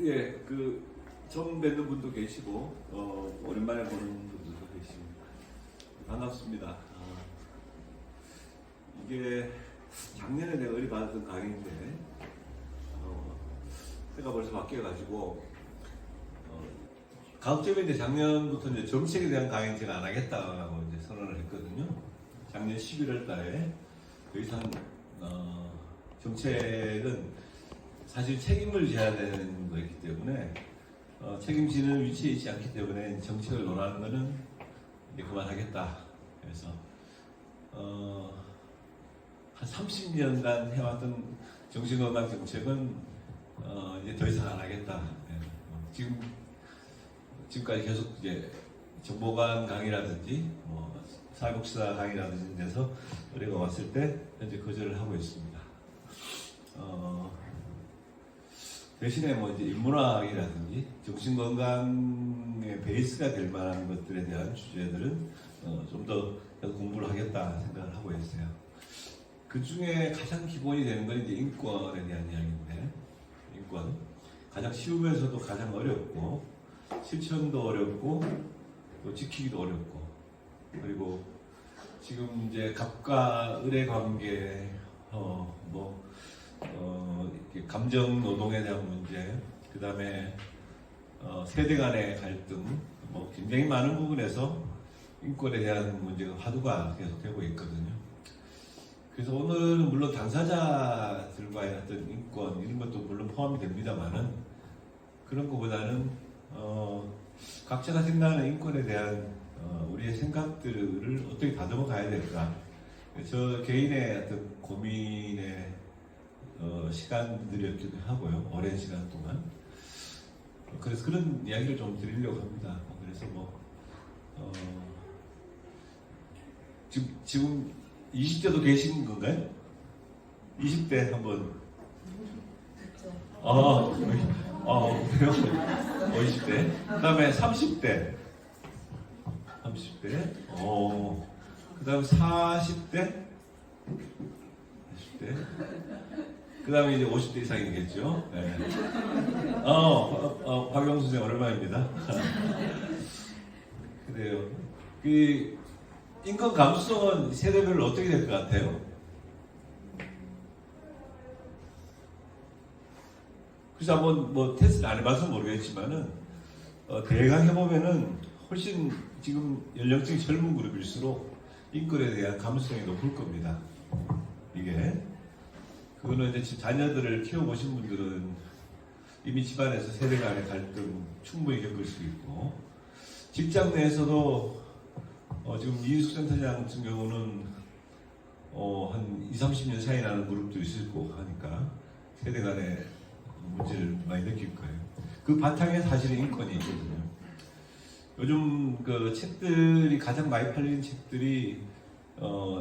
예, 처음 뵙는 분도 계시고, 오랜만에 보는 분들도 계시고, 반갑습니다. 이게 작년에 내가 어디 받았던 강의인데, 해가 벌써 바뀌어가지고, 가급적이면 이제 작년부터 이제 정책에 대한 강의는 제가 안 하겠다고 이제 선언을 했거든요. 작년 11월 달에 더 이상, 정책은 사실 책임을 져야 되는 거기 때문에 책임지는 위치에 있지 않기 때문에 정책을 논하는 거는 이제 그만하겠다. 그래서 한 30년간 해왔던 정신건강 정책은 이제 더 이상 안 하겠다. 지금까지 계속 이제 정보관 강의라든지 사회복지사 강의라든지 해서 의뢰가 왔을 때 현재 거절을 하고 있습니다. 대신에 이제 인문학이라든지 정신건강의 베이스가 될 만한 것들에 대한 주제들은 좀 더 공부를 하겠다 생각을 하고 있어요. 그 중에 가장 기본이 되는 건 이제 인권에 대한 이야기인데, 인권. 가장 쉬우면서도 가장 어렵고, 실천도 어렵고, 또 지키기도 어렵고, 그리고 지금 이제 갑과 을의 관계, 감정 노동에 대한 문제, 그 다음에 세대 간의 갈등, 굉장히 많은 부분에서 인권에 대한 문제가 화두가 계속되고 있거든요. 그래서 오늘은 물론 당사자들과의 어떤 인권 이런 것도 물론 포함이 됩니다만은 그런 것보다는 각자가 생각하는 인권에 대한 우리의 생각들을 어떻게 다듬어 가야 될까, 저 개인의 어떤 고민의 시간들이었기도 하고요. 오랜 시간 동안. 그래서 그런 이야기를 좀 드리려고 합니다. 그래서 지금 20대도 계신 건가요? 20대 한번. 그래요? 20대. 그 다음에 30대. 그 다음 40대. 40대. 그 다음에 이제 50대 이상이겠죠. 네. 박영수 선생 오랜만입니다. 그래요. 인권 감수성은 세대별로 어떻게 될 것 같아요? 그래서 한번 테스트를 안 해봐서 모르겠지만은, 대강 해보면은 훨씬 지금 연령층이 젊은 그룹일수록 인권에 대한 감수성이 높을 겁니다. 이게. 그거는 이제 자녀들을 키워보신 분들은 이미 집안에서 세대 간의 갈등 충분히 겪을 수 있고, 직장 내에서도 지금 이인숙 센터장 같은 경우는 한 20-30년 차이 나는 그룹도 있을 거고 하니까 세대 간의 문제를 많이 느낄 거예요. 그 바탕에 사실은 인권이 있거든요. 요즘 책들이 가장 많이 팔리는 책들이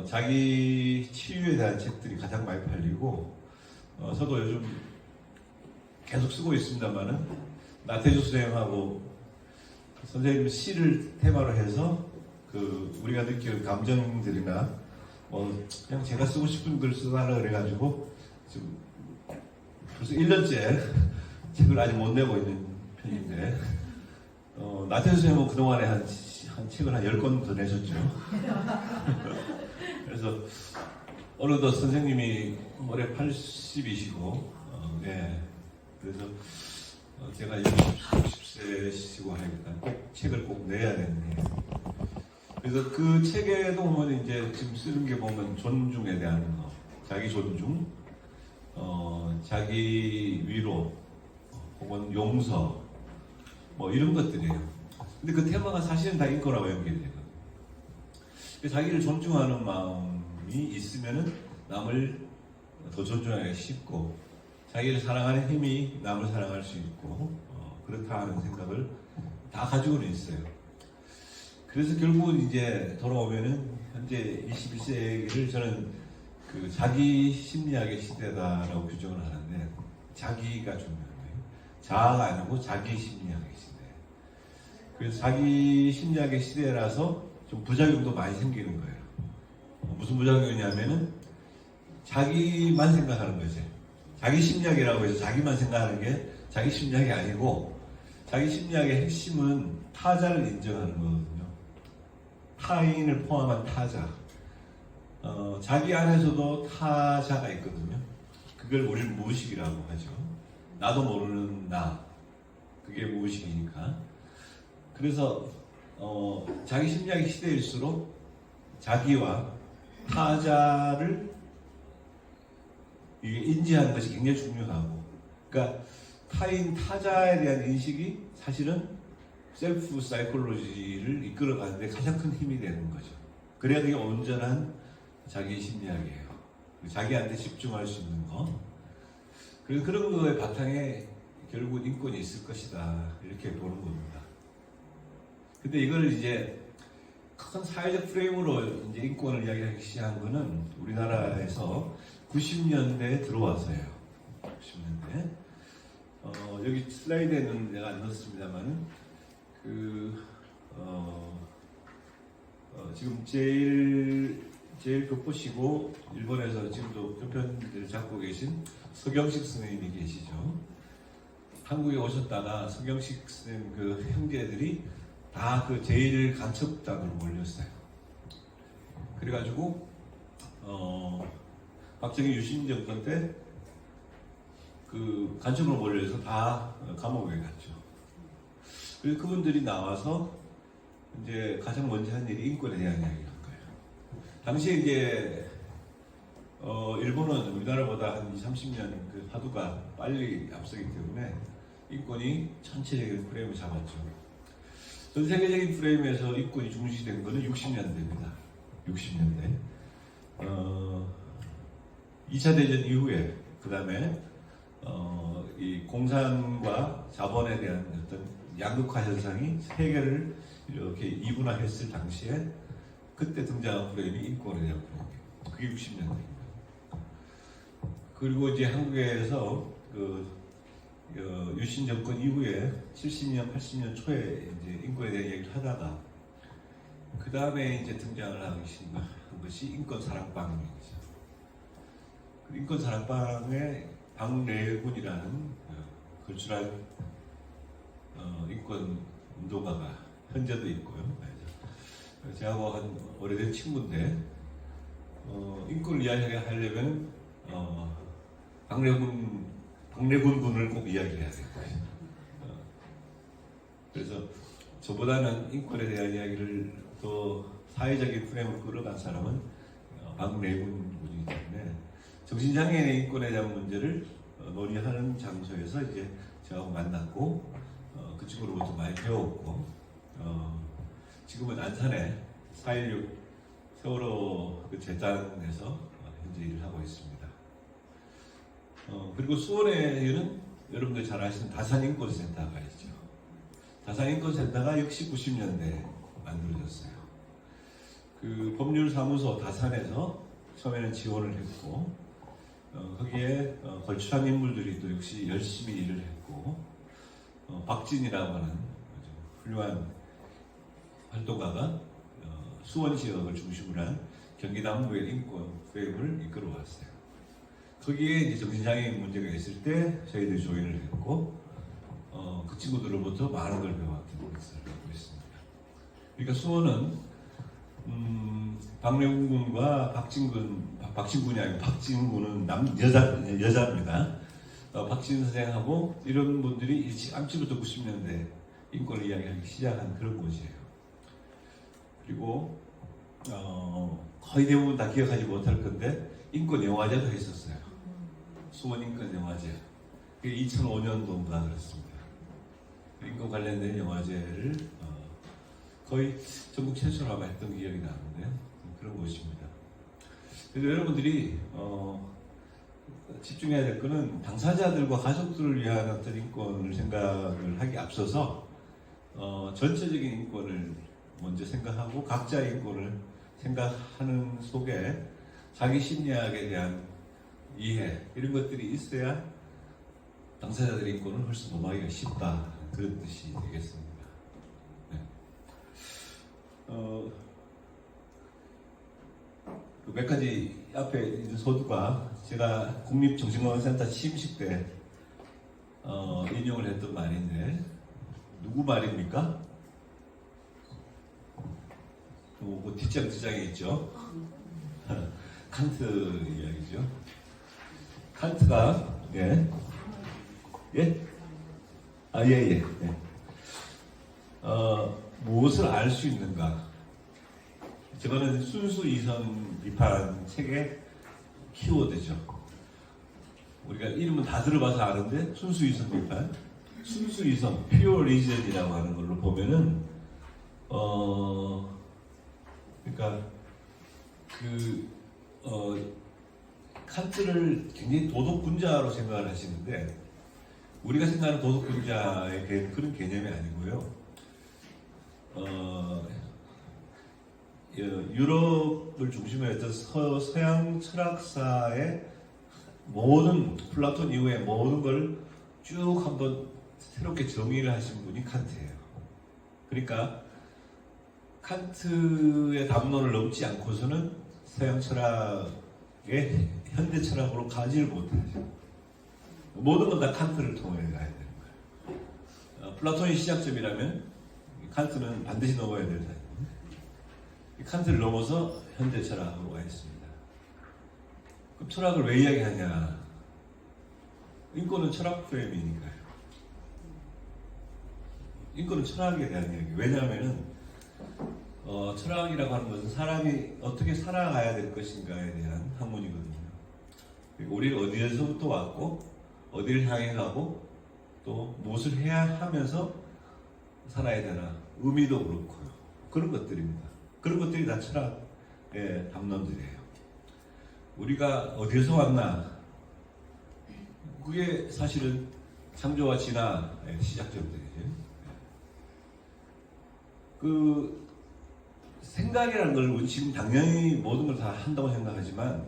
자기 치유에 대한 책들이 가장 많이 팔리고, 저도 요즘 계속 쓰고 있습니다만은 나태주 선생님하고 선생님 시를 테마로 해서 우리가 느끼는 감정들이나 그냥 제가 쓰고 싶은 글 써달라 그래가지고 지금 벌써 1년째 책을 아직 못 내고 있는 편인데, 나태주 선생님은 그동안에 한 책을 한 10권 더 내셨죠. 그래서 어느덧 선생님이 올해 80이시고, 네. 그래서 제가 60세시고 하니까 꼭 책을 꼭 내야 되는데, 그래서 그 책에도 보면 이제 지금 쓰는 게 보면 존중에 대한 거, 자기 존중, 자기 위로, 혹은 용서, 이런 것들이에요. 근데 그 테마가 사실은 다 인권하고 연결이 되거든요. 자기를 존중하는 마음이 있으면은 남을 더 존중하기가 쉽고, 자기를 사랑하는 힘이 남을 사랑할 수 있고, 그렇다 하는 생각을 다 가지고는 있어요. 그래서 결국은 이제 돌아오면은 현재 21세기를 저는 자기 심리학의 시대다라고 규정을 하는데, 자기가 중요한 거예요. 자아가 아니고 자기 심리학의 시대. 그래서 자기 심리학의 시대라서 좀 부작용도 많이 생기는 거예요. 무슨 부작용이냐면은 자기만 생각하는 거죠. 자기 심리학이라고 해서 자기만 생각하는 게 자기 심리학이 아니고 자기 심리학의 핵심은 타자를 인정하는 거거든요. 타인을 포함한 타자. 자기 안에서도 타자가 있거든요. 그걸 우리는 무의식이라고 하죠. 나도 모르는 나. 그게 무의식이니까. 그래서 자기 심리학의 시대일수록 자기와 타자를 이게 인지하는 것이 굉장히 중요하고, 그러니까 타인 타자에 대한 인식이 사실은 셀프 사이콜로지를 이끌어가는데 가장 큰 힘이 되는 거죠. 그래야 되게 온전한 자기 심리학이에요. 자기한테 집중할 수 있는 거. 그래서 그런 거의 바탕에 결국 인권이 있을 것이다, 이렇게 보는 겁니다. 근데 이걸 이제 큰 사회적 프레임으로 이제 인권을 이야기하기 시작한 거는 우리나라에서 90년대에 들어와서예요. 90년대. 여기 슬라이드에는 내가 안 넣었습니다만, 지금 제일 돋보시고 일본에서 지금도 편편들을 잡고 계신 서경식 선생님이 계시죠. 한국에 오셨다가 서경식 선생님 그 형제들이 다 그 제1간첩단으로 몰렸어요. 그래가지고 박정희 유신 정권 때 그 간첩으로 몰려서 다 감옥에 갔죠. 그래서 그분들이 나와서 이제 가장 먼저 한 일이 인권에 대한 이야기를 한 거예요. 당시에 이제 일본은 우리나라보다 한 20, 30년 그 화두가 빨리 앞서기 때문에 인권이 전체적인 프레임을 잡았죠. 전 세계적인 프레임에서 인권이 중시된 거는 60년대입니다. 60년대. 2차 대전 이후에, 그 다음에 이 공산과 자본에 대한 어떤 양극화 현상이 세계를 이렇게 이분화했을 당시에 그때 등장한 프레임이 인권에 대한 프레임이에요. 그게 60년대입니다. 그리고 이제 한국에서 유신 정권 이후에 70년, 80년 초에 이제 인권에 대한 얘기를 하다가 그 다음에 이제 등장을 한 것이 인권 사랑방이죠. 인권 사랑방에 박래군이라는 걸출한 인권 운동가가 현재도 있고요. 저하고 한 오래된 친구인데 인권을 이야기하려면 박래군 군을 꼭 이야기해야 될 거예요. 그래서 저보다는 인권에 대한 이야기를 더 사회적인 프레임을 끌어간 사람은 박래군 군이기 때문에 정신장애인의 인권에 대한 문제를 논의하는 장소에서 이제 저하고 만났고 그 친구로부터 많이 배웠고 지금은 안산에 4.16 세월호 그 재단에서 현재 일을 하고 있습니다. 그리고 수원에는 여러분들 잘 아시는 다산인권센터가 있죠. 다산인권센터가 역시 90년대에 만들어졌어요. 그 법률사무소 다산에서 처음에는 지원을 했고 거기에 걸출한 인물들이 또 역시 열심히 일을 했고 박진이라고 하는 아주 훌륭한 활동가가 수원 지역을 중심으로 한 경기 남부의 인권 프레임을 이끌어왔어요. 거기에 이제 정신장애인 문제가 있을 때 저희들이 조인을 했고 그 친구들로부터 많은 걸 배워왔던 것을 갖고 있습니다. 그러니까 수원은 박래군 군과 박진군이 아니고 박진군은 여자입니다. 박진 선생하고 이런 분들이 일찌감치부터 90년대 인권을 이야기하기 시작한 그런 곳이에요. 그리고 거의 대부분 다 기억하지 못할 건데 인권 영화제도 했었어요. 수원 인권 영화제. 그게 2005년도인가 그렇습니다. 인권 관련된 영화제를 거의 전국 최초로 아마 했던 기억이 나는데 그런 곳입니다. 그래서 여러분들이 집중해야 될 것은 당사자들과 가족들을 위한 어떤 인권을 생각을 하기 앞서서 전체적인 인권을 먼저 생각하고 각자의 인권을 생각하는 속에 자기 심리학에 대한 이해 이런 것들이 있어야 당사자들의 인권을 훨씬 도모하기가 쉽다, 그런 뜻이 되겠습니다. 네. 몇 가지 앞에 있는 서두가 제가 국립정신건강센터 취임식 때 인용을 했던 말인데 누구 말입니까? 그 뒷장에 있죠. 칸트 이야기죠. 칸트가 예? 예. 무엇을 알 수 있는가? 저거는 순수 이성 비판 책의 키워드죠. 우리가 이름은 다 들어봐서 아는데 순수 이성 비판, 순수 이성, pure reason이라고 하는 걸로 보면은 그러니까 칸트를 굉장히 도덕군자로 생각을 하시는데 우리가 생각하는 도덕군자의 그런 개념이 아니고요. 유럽을 중심으로 했던 서양 철학사의 모든 플라톤 이후의 모든 걸 쭉 한번 새롭게 정의를 하신 분이 칸트예요. 그러니까 칸트의 담론을 넘지 않고서는 서양 철학의 현대 철학으로 가지를 못하죠. 모든 건 다 칸트를 통해 가야 되는 거예요. 플라톤이 시작점이라면 칸트는 반드시 넘어야 될 타입. 칸트를 넘어서 현대 철학으로 가 있습니다. 그럼 철학을 왜 이야기하냐? 인권은 철학 프레임이니까요. 인권은 철학에 대한 이야기. 왜냐하면은 철학이라고 하는 것은 사람이 어떻게 살아가야 될 것인가에 대한 학문이거든요. 우리는 어디에서부터 왔고 어디를 향해 가고 또 무엇을 해야 하면서 살아야 되나 의미도 그렇고요. 그런 것들입니다. 그런 것들이 다 철학의 담론들이에요. 우리가 어디에서 왔나? 그게 사실은 창조와 진화의 시작점들이죠. 그 생각이라는 걸 지금 당연히 모든 걸 다 한다고 생각하지만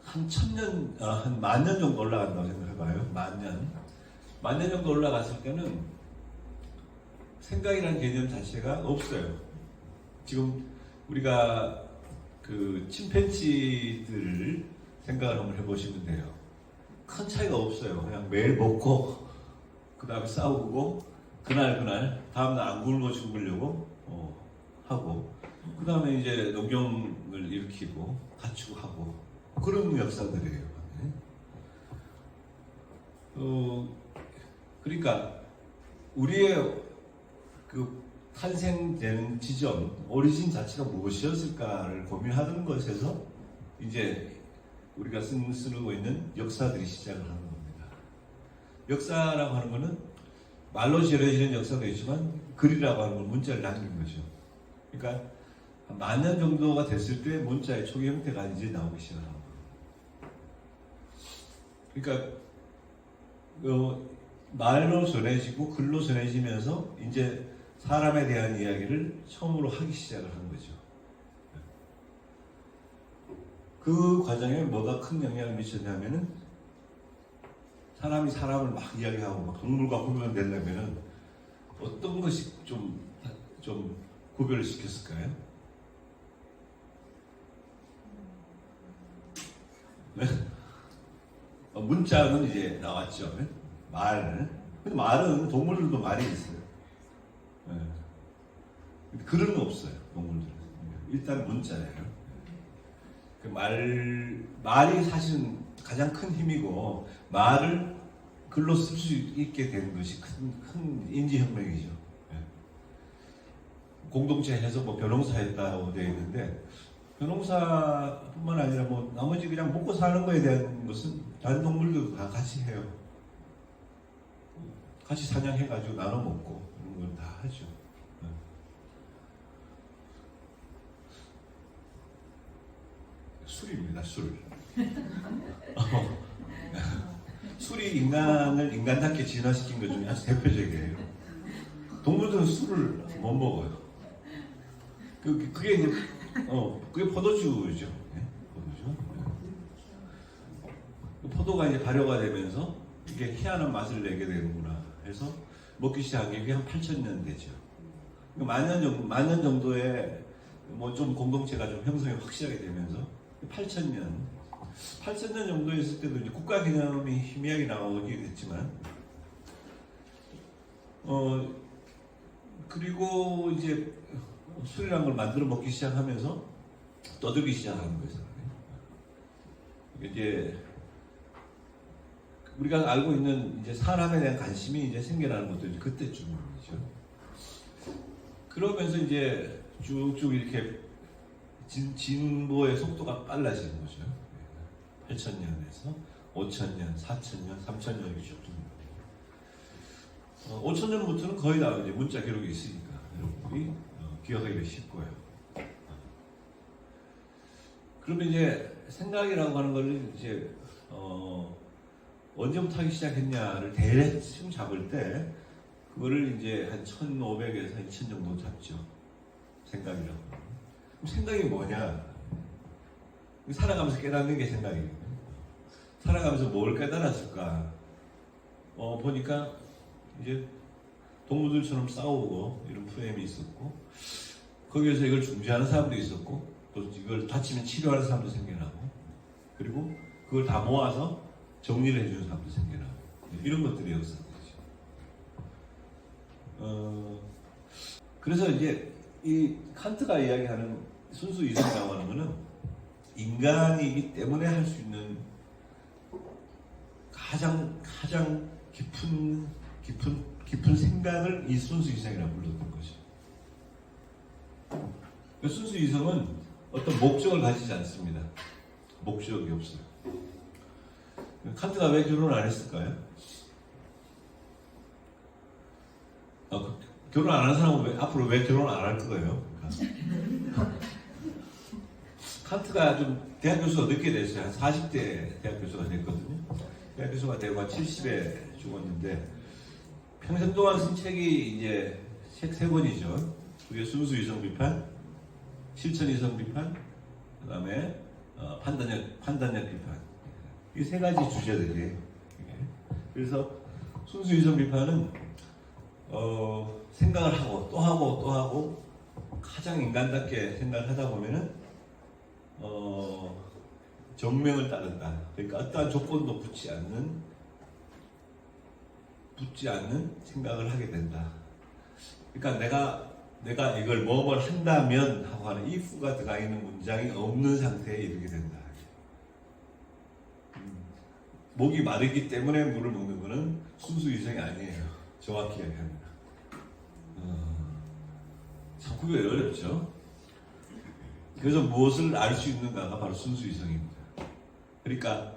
한 1000년, 한 10,000년 정도 올라간다고 생각해봐요. 10,000년 정도 올라갔을 때는 생각이라는 개념 자체가 없어요. 지금 우리가 그 침팬지들을 생각을 한번 해보시면 돼요. 큰 차이가 없어요. 그냥 매일 먹고 그 다음에 싸우고 그날 다음날 안 굶어 죽으려고 하고 그 다음에 이제 농경을 일으키고 가축하고 그런 역사들이에요. 그러니까 우리의 그 탄생되는 지점, 오리진 자체가 무엇이었을까를 고민하던 것에서 이제 우리가 쓰고 있는 역사들이 시작을 하는 겁니다. 역사라고 하는 것은 말로 지어지는 역사도 있지만 글이라고 하는 건 문자를 남긴 거죠. 그러니까 한 10,000년 정도가 됐을 때 문자의 초기 형태가 이제 나오기 시작합니다. 그러니까 말로 전해지고 글로 전해지면서 이제 사람에 대한 이야기를 처음으로 하기 시작을 한 거죠. 그 과정에 뭐가 큰 영향을 미쳤냐면은 사람이 사람을 막 이야기하고 막 동물과 구별되려면은 어떤 것이 좀 구별을 시켰을까요? 네? 문자는 이제 나왔죠. 말. 근데 말은 동물들도 말이 있어요. 네. 글은 없어요. 동물들은. 일단 문자예요. 그 말이 사실은 가장 큰 힘이고 말을 글로 쓸 수 있게 된 것이 큰 인지혁명이죠. 네. 공동체 해서 뭐 벼농사했다고 되어 있는데 벼농사뿐만 아니라 뭐 나머지 그냥 먹고 사는 거에 대한 것은 다른 동물들도 다 같이 해요. 같이 사냥해가지고 나눠 먹고 이런 걸 다 하죠. 네. 술입니다, 술. 술이 인간을 인간답게 진화시킨 것 중에 아주 대표적이에요. 동물들은 술을 못 먹어요. 그게 이제 그게 포도주죠. 네? 포도주. 네. 포도가 이제 발효가 되면서 이게 희한한 맛을 내게 되는구나 해서 먹기 시작한 게 한 8,000년 되죠. 10,000년 정도의 뭐 좀 공동체가 좀 형성이 확실하게 되면서 8,000년 정도 있을 때도 이제 국가 개념이 희미하게 나오게 됐지만 그리고 이제 술이라는 걸 만들어 먹기 시작하면서 떠들기 시작하는 거죠. 이제 우리가 알고 있는 이제 사람에 대한 관심이 이제 생겨나는 것도 이제 그때쯤이죠. 그러면서 이제 쭉쭉 이렇게 진보의 속도가 빨라지는 거죠. 8,000년에서 5,000년, 4,000년, 3,000년 이렇게 쭉 듭니다. 5,000년부터는 거의 다 이제 문자 기록이 있으니까 여러분들이 기억하기가 쉽고요. 그러면 이제 생각이라고 하는 걸 이제 언제부터 하기 시작했냐를 대충 잡을 때 그거를 이제 한 1,500에서 2,000 정도 잡죠. 생각이라고. 그럼 생각이 뭐냐? 살아가면서 깨닫는 게 생각이에요. 살아가면서 뭘 깨달았을까? 보니까 이제 동물들처럼 싸우고 이런 프레임이 있었고 거기에서 이걸 중재하는 사람도 있었고 또 이걸 다치면 치료하는 사람도 생겨나고 그리고 그걸 다 모아서 정리를 해주는 사람도 생겨나고 이런 것들이 역사들이죠. 그래서 이제 이 칸트가 이야기하는 순수 이성이라고 하는 것은 인간이기 때문에 할 수 있는 가장 깊은 생각을 이 순수 이성이라고 불렀던 거죠. 순수 이성은 어떤 목적을 가지지 않습니다. 목적이 없어요. 칸트가 왜 결혼을 안 했을까요? 결혼 안 한 사람은 앞으로 왜 결혼 안 할 거예요? 그러니까. 칸트가 좀 대학 교수가 늦게 됐어요. 한 40대 대학 교수가 됐거든요. 대학 교수가 되고 한 70에 죽었는데 평생 동안 쓴 책이 이제 책 3권이죠. 그게 순수 이성 비판, 실천 이성 비판, 그 다음에 판단력 비판. 이 3가지 주제들이에요. 그래서 순수 이성 비판은 생각을 하고 또 하고 또 하고 가장 인간답게 생각을 하다 보면은 정명을 따른다. 그러니까 어떠한 조건도 붙지 않는 생각을 하게 된다. 그러니까 내가 이걸 뭐뭘 한다면 하고 하는 if가 들어가 있는 문장이 없는 상태에 이르게 된다. 목이 마르기 때문에 물을 먹는 것은 순수 이성이 아니에요. 정확히 얘기합니다. 참 그게 어렵죠. 그래서 무엇을 알 수 있는가가 바로 순수 이성입니다. 그러니까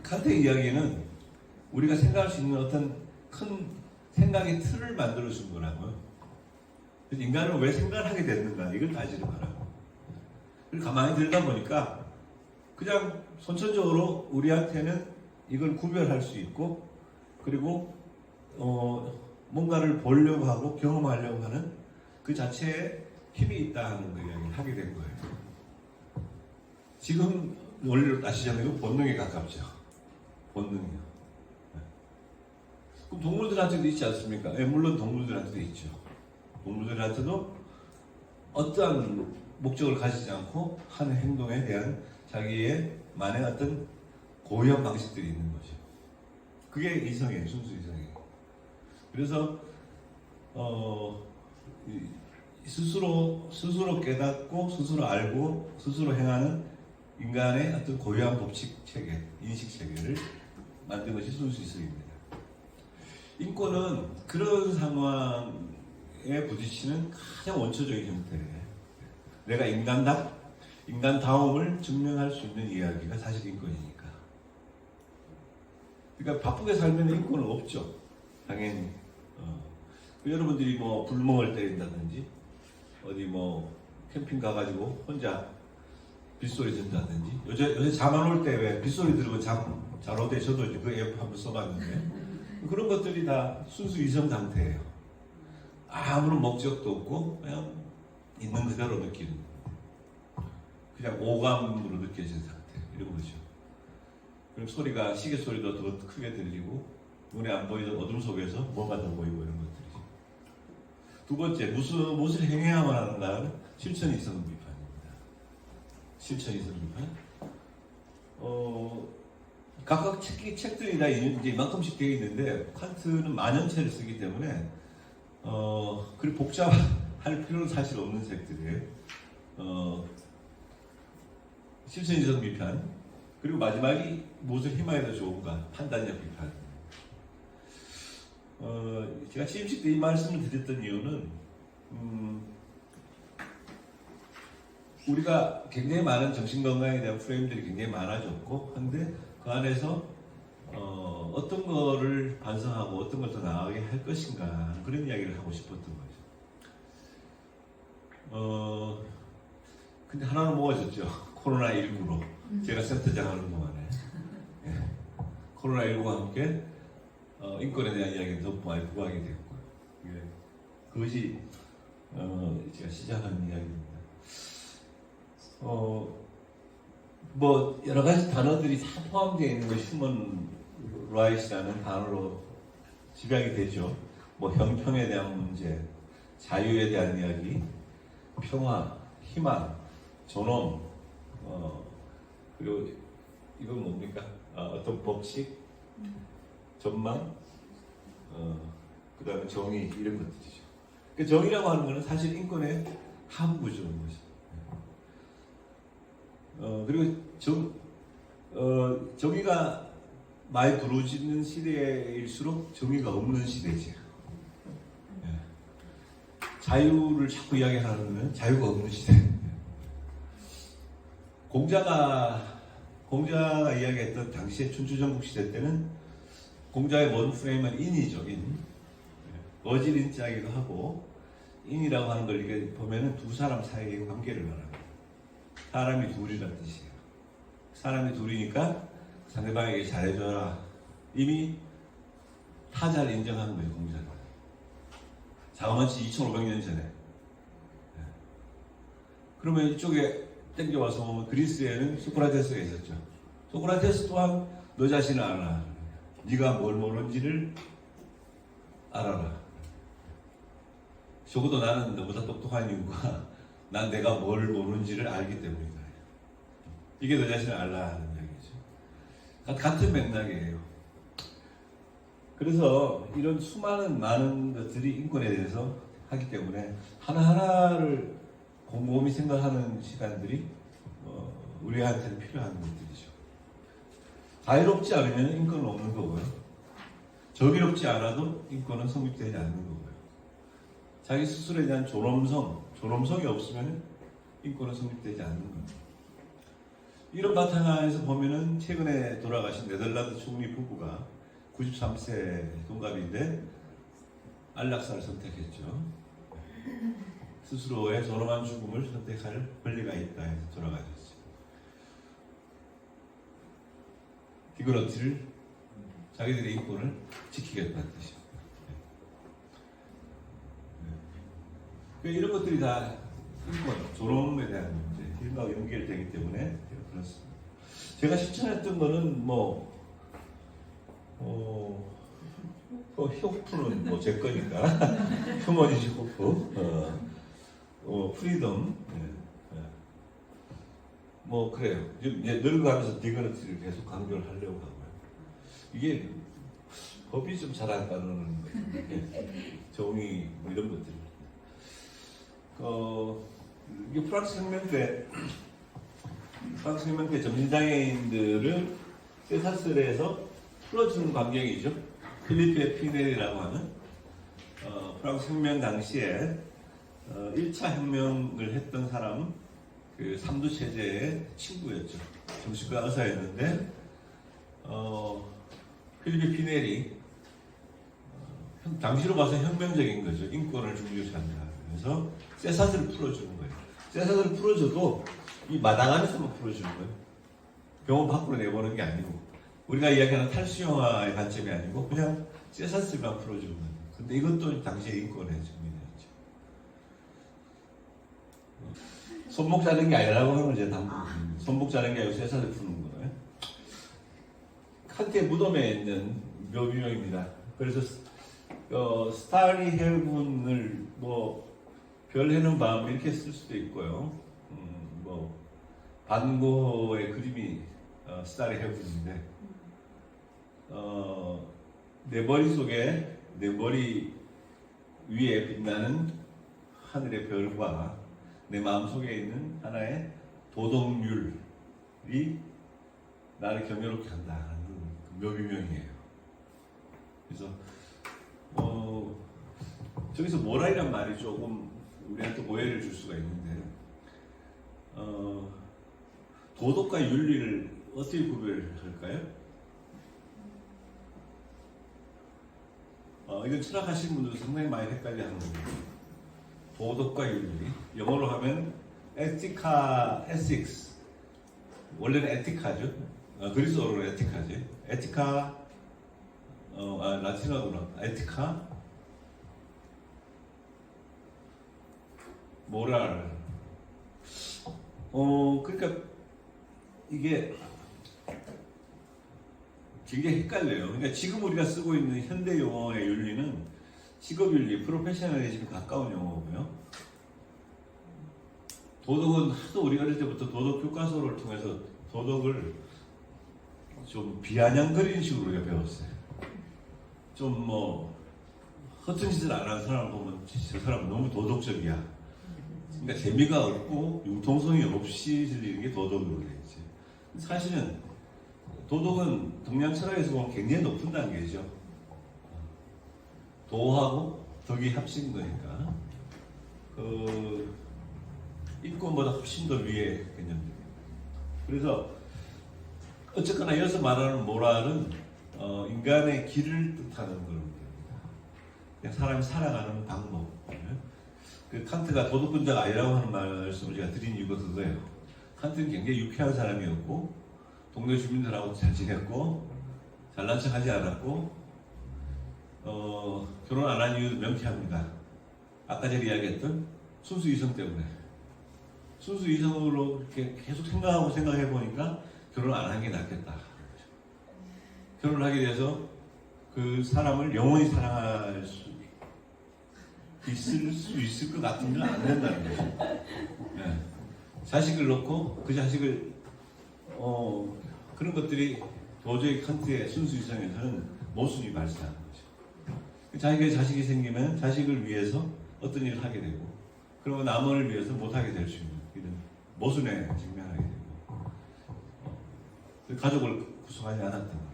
칸트의 이야기는 우리가 생각할 수 있는 어떤 큰 생각의 틀을 만들어 준 거라고요. 그래서 인간은 왜 생각을 하게 됐는가 이걸 따지는 거라고. 그리고 가만히 들다 보니까 그냥 선천적으로 우리한테는 이걸 구별할 수 있고 그리고 뭔가를 보려고 하고 경험하려고 하는 그 자체에 힘이 있다는 그 이야기를 하게 된 거예요. 지금 원리로 따지자면 본능에 가깝죠. 본능이요. 그럼 동물들한테도 있지 않습니까? 네, 물론 동물들한테도 있죠. 동물들한테도 어떠한 목적을 가지지 않고 하는 행동에 대한 자기의만의 어떤 고유한 방식들이 있는 거죠. 그게 이성이에요. 순수 이성이에요. 그래서 스스로 깨닫고 스스로 알고 스스로 행하는 인간의 어떤 고유한 법칙 체계, 인식 체계를 만든 것이 순수 이성입니다. 인권은 그런 상황에 부딪히는 가장 원초적인 형태예요. 내가 인간다움을 증명할 수 있는 이야기가 사실 인권이니까. 그러니까 바쁘게 살면 인권은 없죠. 당연히. 여러분들이 뭐 불멍을 때린다든지 어디 뭐 캠핑 가가지고 혼자 빗소리 듣는다든지 요새 잠 안 올 때 왜 빗소리 들으면 잠 잘 오대. 저도 이제 그 앱 한번 써봤는데 그런 것들이 다 순수 이성 상태예요. 아무런 목적도 없고 그냥 있는 그대로 느끼는, 그냥 오감으로 느껴지는 상태, 이런 거죠. 그럼 소리가 시계 소리도 더 크게 들리고 눈에 안 보이던 어둠 속에서 뭐가 더 보이고 이런 것들이죠. 두 번째, 무엇을 행해야만 하는가는 실천 이성 비판입니다. 실천 이성 비판. 각각 책들이 다 이제 이만큼씩 되어 있는데 칸트는 만연체를 쓰기 때문에 그리 복잡할 필요는 사실 없는 책들이에요. 실천이성 비판, 그리고 마지막이 무엇을 희망해도 좋은가 판단력 비판. 제가 취임식 때 이 말씀을 드렸던 이유는 우리가 굉장히 많은 정신건강에 대한 프레임들이 굉장히 많아졌고, 근데 그 안에서 어떤 거를 반성하고 어떤 걸 더 나아가게 할 것인가 그런 이야기를 하고 싶었던 거죠. 근데 하나는 모아졌죠. 코로나19로 제가 센터장 하는 동안에 코로나19와 함께 인권에 대한 이야기를 더 많이 부각하게 됐고요. 그것이 제가 시작한 이야기입니다. 뭐 여러 가지 단어들이 다 포함되어 있는 것이 휴먼 라이트라는 단어로 집약이 되죠. 뭐 형평에 대한 문제, 자유에 대한 이야기, 평화, 희망, 존엄, 그리고 이건 뭡니까? 어떤 법칙, 전망, 그 다음에 정의 이런 것들이죠. 그 정의라고 하는 것은 사실 인권의 하부 구조인 것이. 그리고 정의가 많이 부러지는 시대일수록 정의가 없는 시대지. 자유를 자꾸 이야기하는 자유가 없는 시대. 공자가 이야기했던 당시의 춘추전국 시대 때는 공자의 원 프레임은 인이죠. 인. 어질인자이기도 하고 인이라고 하는 걸 이렇게 보면은 두 사람 사이의 관계를 말합니다. 사람이 둘이라는 뜻이에요. 사람이 둘이니까 상대방에게 잘해줘라. 이미 타자를 인정하는 거예요, 공자가. 자그마치 2500년 전에. 그러면 이쪽에 땡겨와서 보면 그리스에는 소크라테스가 있었죠. 소크라테스 또한 너 자신을 알아. 네가 뭘 모르는지를 알아라. 적어도 나는 너보다 똑똑한 이유가 난 내가 뭘 모르는지를 알기 때문이다. 이게 너 자신을 알라 하는 이야기죠. 같은 맥락이에요. 그래서 이런 수많은 많은 것들이 인권에 대해서 하기 때문에 하나하나를 곰곰이 생각하는 시간들이 우리한테는 필요한 것들이죠. 자유롭지 않으면 인권은 없는 거고요. 정의롭지 않아도 인권은 성립되지 않는 거고요. 자기 스스로에 대한 존엄성이 없으면 인권은 성립되지 않는 겁니다. 이런 바탕에서 보면은 최근에 돌아가신 네덜란드 총리 부부가 93세 동갑인데 안락사를 선택했죠. 스스로의 존엄한 죽음을 선택할 권리가 있다 해서 돌아가셨죠. 디그너티를 자기들의 인권을 지키겠다는 뜻입니다. 이런 것들이 다 인권, 존엄에 대한 문제, 이런과 연결되기 때문에 그렇습니다. 제가 실천했던 거는 호프는 제 거니까 휴머니티 호프, 프리덤, 그래요. 이제 늙어가면서 디그너티를 계속 강조를 하려고 하고요. 이게 법이 좀 잘 안 따르는 정의 이런 것들. 이게 프랑스 혁명 때 정신장애인들을 쇠사슬에서 풀어주는 광경이죠. 필리페 피넬이라고 하는 프랑스 혁명 당시에 1차 혁명을 했던 사람, 그 삼두체제의 친구였죠. 정신과 의사였는데 필리페 피넬이 당시로 봐서 혁명적인 거죠. 인권을 중요시한다. 그래서 쇠사슬을 풀어주는 거예요. 쇠사슬을 풀어줘도 이 마당 안에서만 풀어주는 거예요. 병원 밖으로 내보는 게 아니고, 우리가 이야기하는 탈수영화의 관점이 아니고 그냥 쇠사슬만 풀어주는 거예요. 근데 이것도 당시의 인권의 측면이었죠. 손목 자른 게 아니라고 하는 거죠. 손목 자른 게 아니고 쇠사슬 푸는 거예요. 칸트의 무덤에 있는 묘비명입니다. 그래서 스타리 헬븐을 별 해는 밤 이렇게 쓸 수도 있고요. 반고의 그림이 스타리 헬븐인데 내 머릿속에 내 머리 위에 빛나는 하늘의 별과 내 마음속에 있는 하나의 도덕률이 나를 경이롭게 한다는 묘비명이에요. 그래서 저기서 모랄이란 말이 조금 우리한테 오해를 줄 수가 있는데 도덕과 윤리를 어떻게 구별할까요? 이건 철학하시는 분들도 상당히 많이 헷갈려 하는 거예요. 도덕과 윤리, 영어로 하면 에티카, ethics. 원래는 에티카죠. 그리스어로는 에티카지. 에티카, 라틴어로는 에티카, 모랄. 그러니까 이게 굉장히 헷갈려요. 그러니까 지금 우리가 쓰고 있는 현대 용어의 윤리는 직업윤리, 프로페셔널리즘에 가까운 용어고요. 도덕은 하도 우리 어릴 때부터 도덕 교과서를 통해서 도덕을 좀 비아냥거리는 식으로 우리가 배웠어요. 좀 허튼 짓을 안 하는 사람을 보면 저 사람은 너무 도덕적이야. 그러니까 재미가 없고 융통성이 없이 들리는 게 도덕으로 되겠지. 사실은 도덕은 동양 철학에서 보면 굉장히 높은 단계죠. 도하고 덕이 합친 거니까 인권보다 훨씬 더 위의 개념입니다. 그래서 어쨌거나 이어서 말하는 모랄은 인간의 길을 뜻하는 그런 겁니다. 사람이 살아가는 방법. 그 칸트가 도덕군자가 아니라고 하는 말씀을 제가 드린 이유가 그거예요. 칸트는 굉장히 유쾌한 사람이었고 동네 주민들하고 잘 지냈고 잘난 척 하지 않았고 결혼 안 한 이유도 명쾌합니다. 아까 제가 이야기했던 순수 이성 때문에 순수 이성으로 이렇게 계속 생각해 보니까 결혼 안 하는 게 낫겠다. 결혼을 하게 돼서 그 사람을 영원히 사랑할 수 있을 것 같은데 안 된다는 거죠. 네. 자식을 놓고 그 자식을 그런 것들이 도저히 칸트의 순수 이성에서는 모순이 발생하는 거죠. 자식이 생기면 자식을 위해서 어떤 일을 하게 되고 그러면 남을 위해서 못하게 될 수 있는 이런 모순에 직면하게 되고 가족을 구성하지 않았단 말이에요.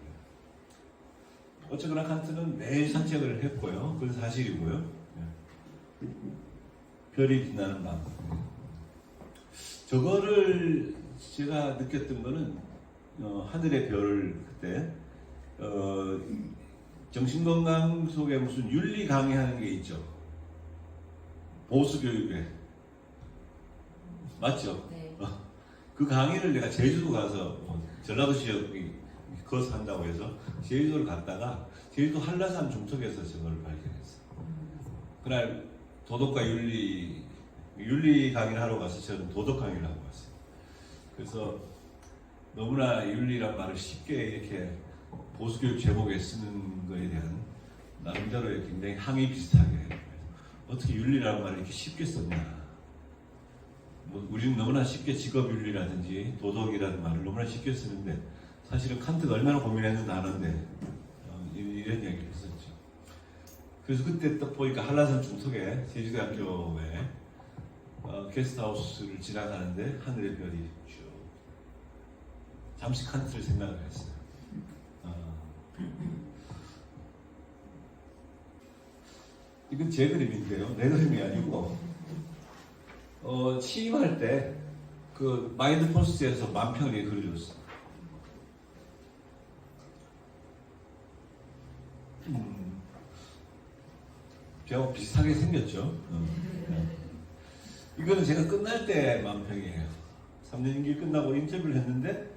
어쨌거나 칸트는 매일 산책을 했고요. 그건 사실이고요. 별이 빛나는 밤. 저거를 제가 느꼈던 거는 하늘의 별을 그때 정신건강 속에 무슨 윤리 강의하는 게 있죠. 보수교육에 맞죠? 네. 그 강의를 내가 제주도 가서 전라도 지역이 그거 산다고 해서 제주도를 갔다가 제주도 한라산 중턱에서 저걸 발견했어. 그날 도덕과 윤리 강의를 하러 가서 저는 도덕 강의를 하고 왔어요. 그래서 너무나 윤리란 말을 쉽게 이렇게 보수교육 제목에 쓰는 거에 대한 나름대로의 굉장히 항의 비슷하게 어떻게 윤리라는 말을 이렇게 쉽게 썼냐. 우리는 너무나 쉽게 직업윤리라든지 도덕이라는 말을 너무나 쉽게 쓰는데 사실은 칸트가 얼마나 고민했는 단어인데 이런 이야기를 했었죠. 그래서 그때 딱 보니까 한라산 중턱에 제주대학교에 게스트하우스를 지나가는데 하늘의 별이 쭉 잠시 칸트를 생각을 했어요. 이건 제 그림인데요. 내 그림이 아니고 취임할 때 그 마인드 포스트에서 만평이 그려줬어요. 제가 비슷하게 생겼죠. 이거는 제가 끝날 때 만평이에요. 3년 임기 끝나고 인터뷰를 했는데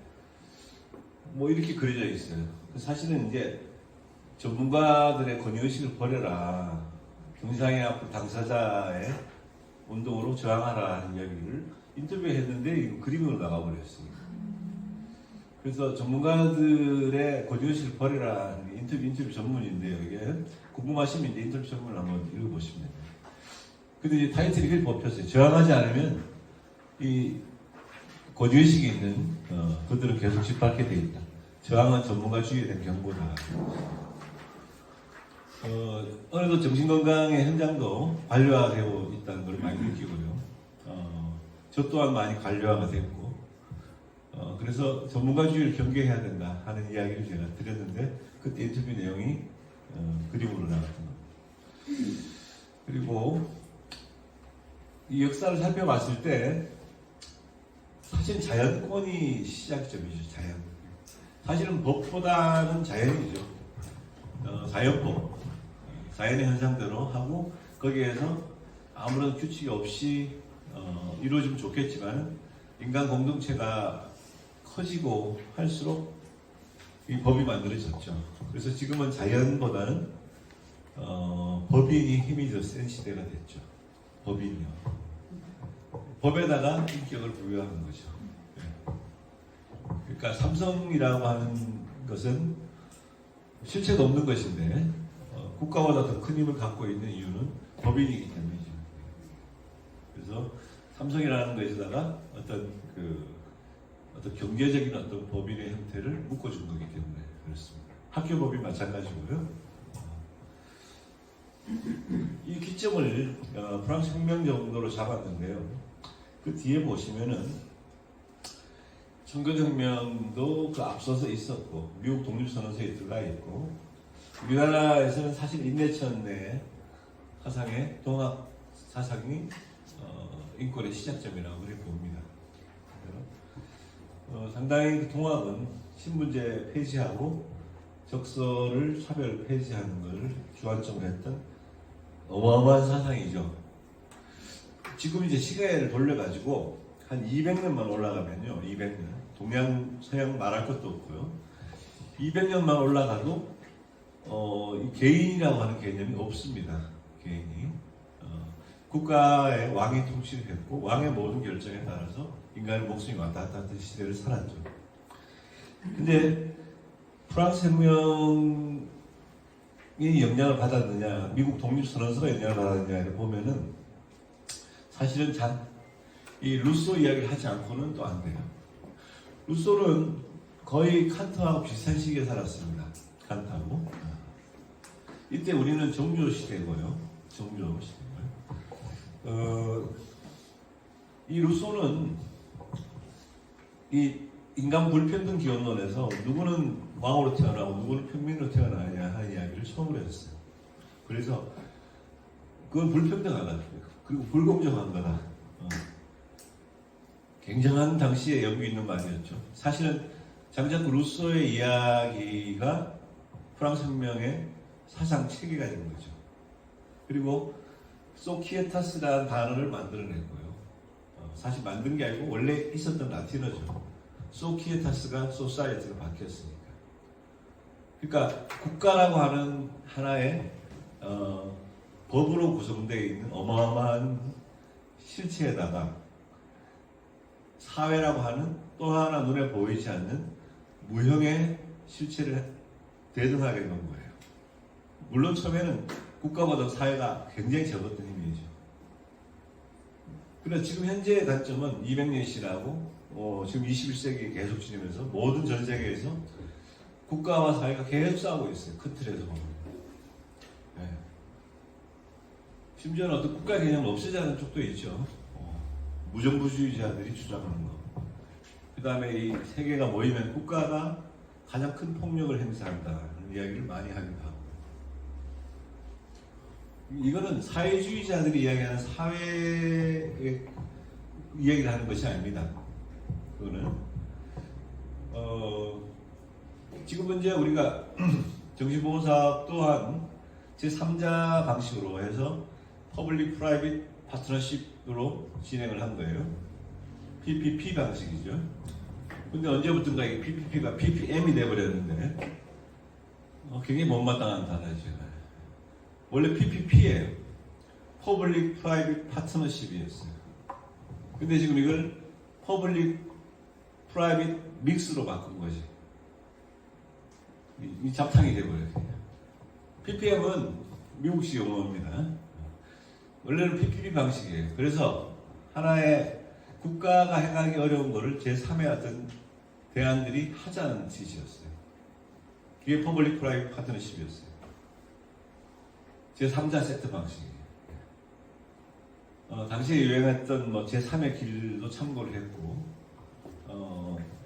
뭐 이렇게 그려져 있어요. 사실은 이제 전문가들의 권위의식을 버려라. 경상의 앞으로 당사자의 운동으로 저항하라 하는 이야기를 인터뷰했는데 이거 그림으로 나가버렸습니다. 그래서 전문가들의 권위의식을 버려라 하는 게 인터뷰 전문인데요. 이게 궁금하시면 이제 인터뷰 전문을 한번 읽어보시면 됩니다. 근데 이제 타이틀이 이렇게 뽑혔어요. 저항하지 않으면 이 권위의식이 있는 그들은 계속 짓밟게 돼 있다. 저항은 전문가주의에 대한 경고다. 어느덧 정신건강의 현장도 관료화되어 있다는 걸 많이 느끼고요. 저 또한 많이 관료화가 됐고, 그래서 전문가주의를 경계해야 된다 하는 이야기를 제가 드렸는데, 그때 인터뷰 내용이 그림으로 나왔던 겁니다. 그리고 이 역사를 살펴봤을 때 사실 자연권이 시작점이죠. 자연. 사실은 법보다는 자연이죠. 자연법, 자연의 현상대로 하고 거기에서 아무런 규칙이 없이 이루어지면 좋겠지만 인간 공동체가 커지고 할수록 이 법이 만들어졌죠. 그래서 지금은 자연보다는 법인이 힘이 더 센 시대가 됐죠. 법인이요. 법에다가 인격을 부여하는 거죠. 네. 그러니까 삼성이라고 하는 것은 실체가 없는 것인데 국가보다 더 큰 힘을 갖고 있는 이유는 법인이기 때문이죠. 그래서 삼성이라는 것에다가 어떤 경제적인 어떤 법인의 형태를 묶어준 거기 때문에 그렇습니다. 학교법이 마찬가지고요. 이 기점을 프랑스 혁명 정도로 잡았는데요. 그 뒤에 보시면은 청교혁명도 그 앞서서 있었고 미국 독립선언서에 들어가 있고 우리나라에서는 사실 임내천의 사상의 동학 사상이 인권의 시작점이라고 그렇게 봅니다. 상당히 그 동학은 신분제 폐지하고 적설을 차별 폐지하는 것을 주안점으로 했던 어마어마한 사상이죠. 지금 이제 시계를 돌려가지고 한 200년만 올라가면요, 200년 동양 서양 말할 것도 없고요. 200년만 올라가도 이 개인이라고 하는 개념이 없습니다. 개인이 국가의 왕이 통치를 했고 왕의 모든 결정에 따라서 인간의 목숨이 왔다 갔다 하던 시대를 살았죠. 근데 프랑스 혁명이 영향을 받았느냐, 미국 독립선언서가 영향을 받았느냐를 보면은 사실은 이 루소 이야기를 하지 않고는 또 안 돼요. 루소는 거의 칸트하고 비슷한 시기에 살았습니다. 칸트하고. 이때 우리는 종교 시대고요. 종교 시대고요. 이 루소는 이 인간 불평등 기원론에서 누구는 왕으로 태어나고 누구는 평민으로 태어나느냐 하는 이야기를 처음으로 했어요. 그래서 그건 불평등하다. 그리고 불공정한 거다. 굉장한 당시에 여기 있는 말이었죠. 사실은 장작 루소의 이야기가 프랑스 혁명의 사상 체계가 된 거죠. 그리고 소키에타스라는 단어를 만들어냈고요. 사실 만든 게 아니고 원래 있었던 라틴어죠. 소키에타스가 소사이어티로 바뀌었으니까. 그러니까 국가라고 하는 하나의 법으로 구성되어 있는 어마어마한 실체에다가 사회라고 하는 또 하나 눈에 보이지 않는 무형의 실체를 대등하게 놓은 거예요. 물론 처음에는 국가보다 사회가 굉장히 적었던 힘이죠. 그래서 지금 현재의 단점은 200년 지나고 지금 21세기에 계속 지내면서 모든 전 세계에서 국가와 사회가 계속 싸우고 있어요. 큰 틀에서 보면. 네. 심지어는 어떤 국가 개념을 없애자는 쪽도 있죠. 무정부주의자들이 주장하는 거. 그 다음에 이 세계가 모이면 국가가 가장 큰 폭력을 행사한다는 이야기를 많이 하기도 하고. 이거는 사회주의자들이 이야기하는 사회의 이야기를 하는 것이 아닙니다. 그거는 지금 현재 우리가 정신보호사업 또한 제3자 방식으로 해서 퍼블릭 프라이빗 파트너십으로 진행을 한 거예요. PPP 방식이죠. 근데 언제부턴가 이 PPP가 PPM이 돼버렸는데 굉장히 못마땅한 단어죠. 원래 PPP예요. 퍼블릭 프라이빗 파트너십이었어요. 근데 지금 이걸 퍼블릭 프라이빗 믹스로 바꾼 거지. 이 잡탕이 돼버렸어요. PPM은 미국식 용어입니다. 원래는 PPP 방식이에요. 그래서 하나의 국가가 행하기 어려운 거를 제3의 어떤 대안들이 하자는 지시였어요. 그게 퍼블릭 프라이빗 파트너십이었어요. 제3자 세트 방식이에요. 당시에 유행했던 뭐 제3의 길도 참고를 했고,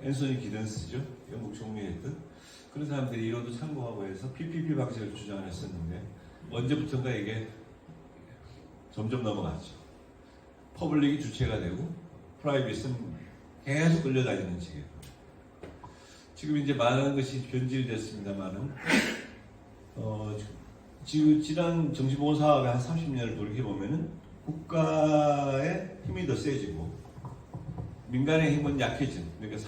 앤소니 기든스죠. 영국 총리했던 그런 사람들이 이론도 참고하고 해서 PPP 방식을 주장을 했었는데, 언제부턴가 이게 점점 넘어갔죠. 퍼블릭이 주체가 되고, 프라이빗은 계속 끌려다니는 식이에요. 지금 이제 많은 것이 변질됐습니다만은, 지금 지난 정신보건 사업의 한 30년을 돌이켜보면은 국가의 힘이 더 세지고 민간의 힘은 약해진, 그러니까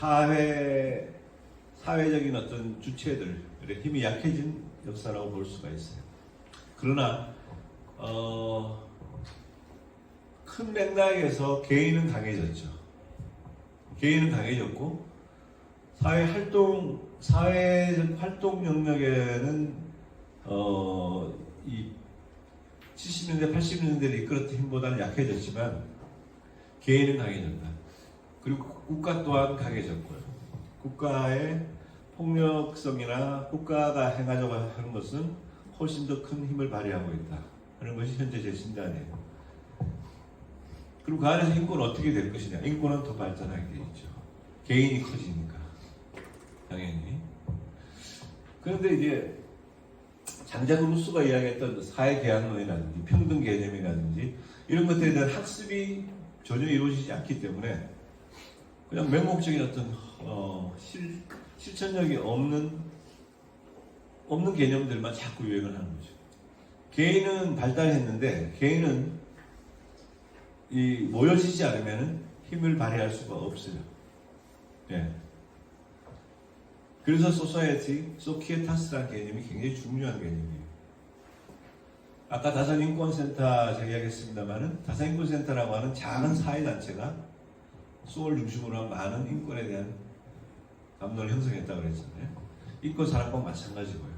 사회적인 어떤 주체들의 힘이 약해진 역사라고 볼 수가 있어요. 그러나 큰 맥락에서 개인은 강해졌죠. 개인은 강해졌고 사회적 활동 영역에는 이 70년대, 80년대를 이끌었던 힘보다는 약해졌지만 개인은 강해졌다. 그리고 국가 또한 강해졌고요. 국가의 폭력성이나 국가가 행하려고 하는 것은 훨씬 더 큰 힘을 발휘하고 있다 하는 것이 현재 제 진단이에요. 그리고 그 안에서 인권은 어떻게 될 것이냐. 인권은 더 발전하게 돼 있죠. 개인이 커지니까 당연히. 그런데 이제 장작 루소가 이야기했던 사회계약론이라든지 평등 개념이라든지 이런 것들에 대한 학습이 전혀 이루어지지 않기 때문에 그냥 맹목적인 어떤 실천력이 없는 개념들만 자꾸 유행을 하는 거죠. 개인은 발달했는데 개인은 모여지지 않으면 힘을 발휘할 수가 없어요. 예. 그래서 소사이어티, 소키에타스라는 개념이 굉장히 중요한 개념이에요. 아까 다산인권센터 제기하겠습니다만은 다산인권센터라고 하는 작은 사회단체가 수월 중심으로 한 많은 인권에 대한 담론을 형성했다고 그랬잖아요. 인권사랑법 마찬가지고요.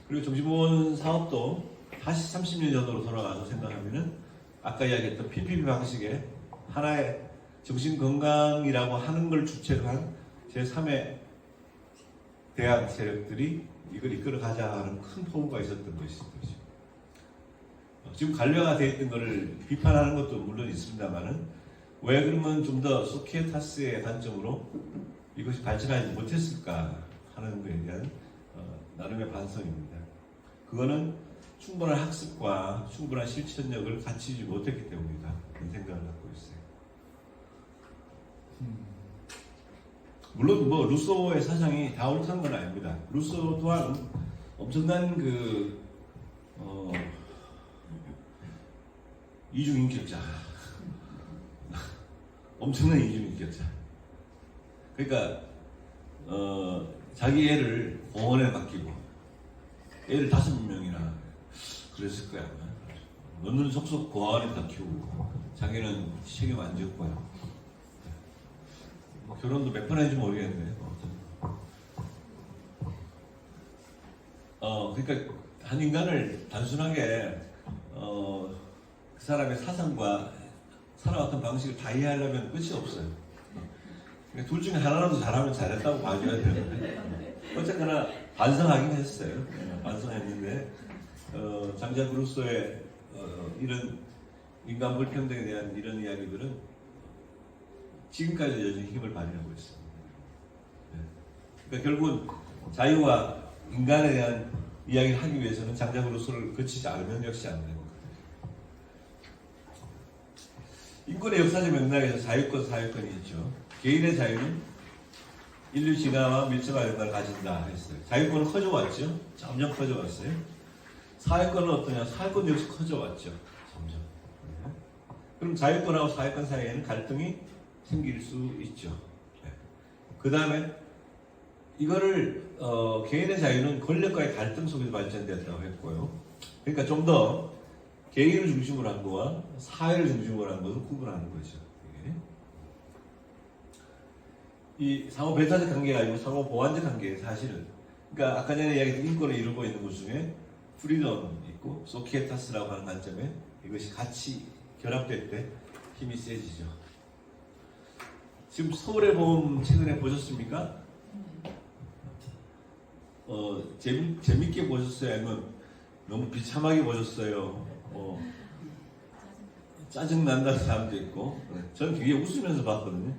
그리고 정신보건 사업도 다시 30년 전으로 돌아가서 생각하면은 아까 이야기했던 PPP 방식의 하나의 정신건강이라고 하는 걸 주체로 한 제3의 대학 세력들이 이걸 이끌어가자 하는 큰 포부가 있었던 것이죠. 지금 관료가 되어 있던 것을 비판하는 것도 물론 있습니다만은 왜 그러면 좀 더 소키에타스의 관점으로 이것이 발전하지 못했을까 하는 것에 대한 나름의 반성입니다. 그거는 충분한 학습과 충분한 실천력을 갖추지 못했기 때문이다. 그런 생각을 갖고 있어요. 물론 뭐 루소의 사상이 다 옳다는 건 아닙니다. 루소 또한 엄청난 이중인격자, 엄청난 이중인격자. 그러니까 자기 애를 공원에 맡기고 애를 5명이나 그랬을 거야. 너는 속속 고아원에다 키우고 자기는 책임 안 졌고요. 결혼도 몇 번 했는지 모르겠는데. 그러니까 한 인간을 단순하게 그 사람의 사상과 살아왔던 방식을 다 이해하려면 끝이 없어요. 그러니까 둘 중에 하나라도 잘하면 잘했다고 봐줘야 되는데 어쨌거나 반성하긴 했어요. 반성했는데 장작 루소의 이런 인간 불평등에 대한 이런 이야기들은 지금까지 여전히 힘을 발휘하고 있습니다. 그러니까 결국은 자유와 인간에 대한 이야기를 하기 위해서는 장작 루소를 거치지 않으면 역시 안 되는 거예요. 인권의 역사적 맥락에서 자유권, 사회권이 있죠. 개인의 자유는 인류 진화와 밀접한 연관을 가진다 했어요. 자유권은 커져왔죠. 점점 커져왔어요. 사회권은 어떠냐? 사회권 역시 커져왔죠. 점점. 그럼 자유권하고 사회권 사이에는 갈등이 생길 수 있죠. 그 다음에 이거를 개인의 자유는 권력과의 갈등 속에서 발전되었다고 했고요. 그러니까 좀 더 개인을 중심으로 한 거와 사회를 중심으로 한 것을 구분하는 거죠. 이 상호 배타적 관계가 아니고 상호 보완적 관계예요, 사실은. 그러니까 아까 전에 이야기했던 인권을 이루고 있는 것 중에 프리덤 있고 소키에타스라고 하는 관점에 이것이 같이 결합될 때 힘이 세지죠. 지금 서울의 봄 최근에 보셨습니까? 재밌게 보셨어요? 아니면 너무 비참하게 보셨어요? 짜증 난다는 사람도 있고, 저는 되게 웃으면서 봤거든요.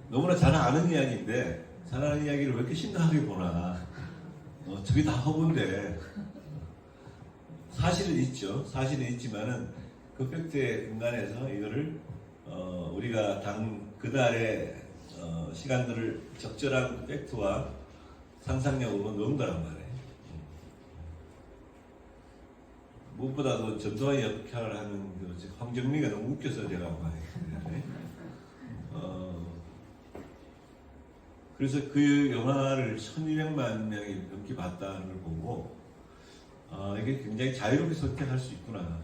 너무나 잘 아는 이야기인데, 잘 아는 이야기를 왜 이렇게 심각하게 보나. 저게 다 허구인데, 사실은 있죠. 사실은 있지만은, 그 팩트의 근간에서 이거를, 우리가 그달의 시간들을 적절한 팩트와 상상력으로 넣은 거란 말이에요. 무엇보다도 전두환이 역할을 하는 황정민이가 너무 웃겨서 제가 말해요. 그래서 그 영화를 1200만 명이 넘게 봤다는 걸 보고 이게 굉장히 자유롭게 선택할 수 있구나.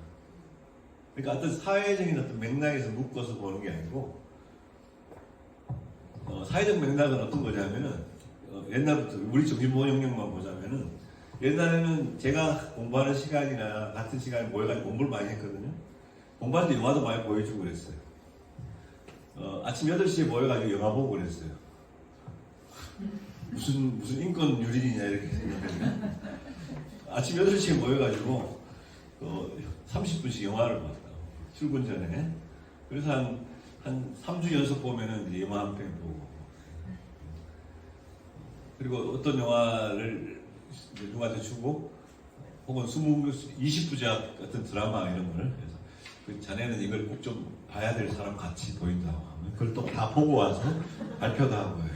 그러니까 어떤 사회적인 어떤 맥락에서 묶어서 보는 게 아니고 사회적 맥락은 어떤 거냐면은 옛날부터 우리 정신보건 영역만 보자면은 옛날에는 제가 공부하는 시간이나 같은 시간에 모여가지고 공부를 많이 했거든요. 공부할 때 영화도 많이 보여주고 그랬어요. 아침 8시에 모여가지고 영화 보고 그랬어요. 무슨 인권 유린이냐 이렇게 생각했는데 아침 8시에 모여가지고 30분씩 영화를 봤다. 출근 전에. 그래서 한 3주 연속 보면은 이제 영화 한 편 보고. 그리고 어떤 영화를 누구한테 주고 혹은 20부작 같은 드라마 이런 걸 해서 그 자네는 이걸 꼭 좀 봐야 될 사람 같이 보인다고 하면 그걸 또 다 보고 와서 발표도 하고 해요.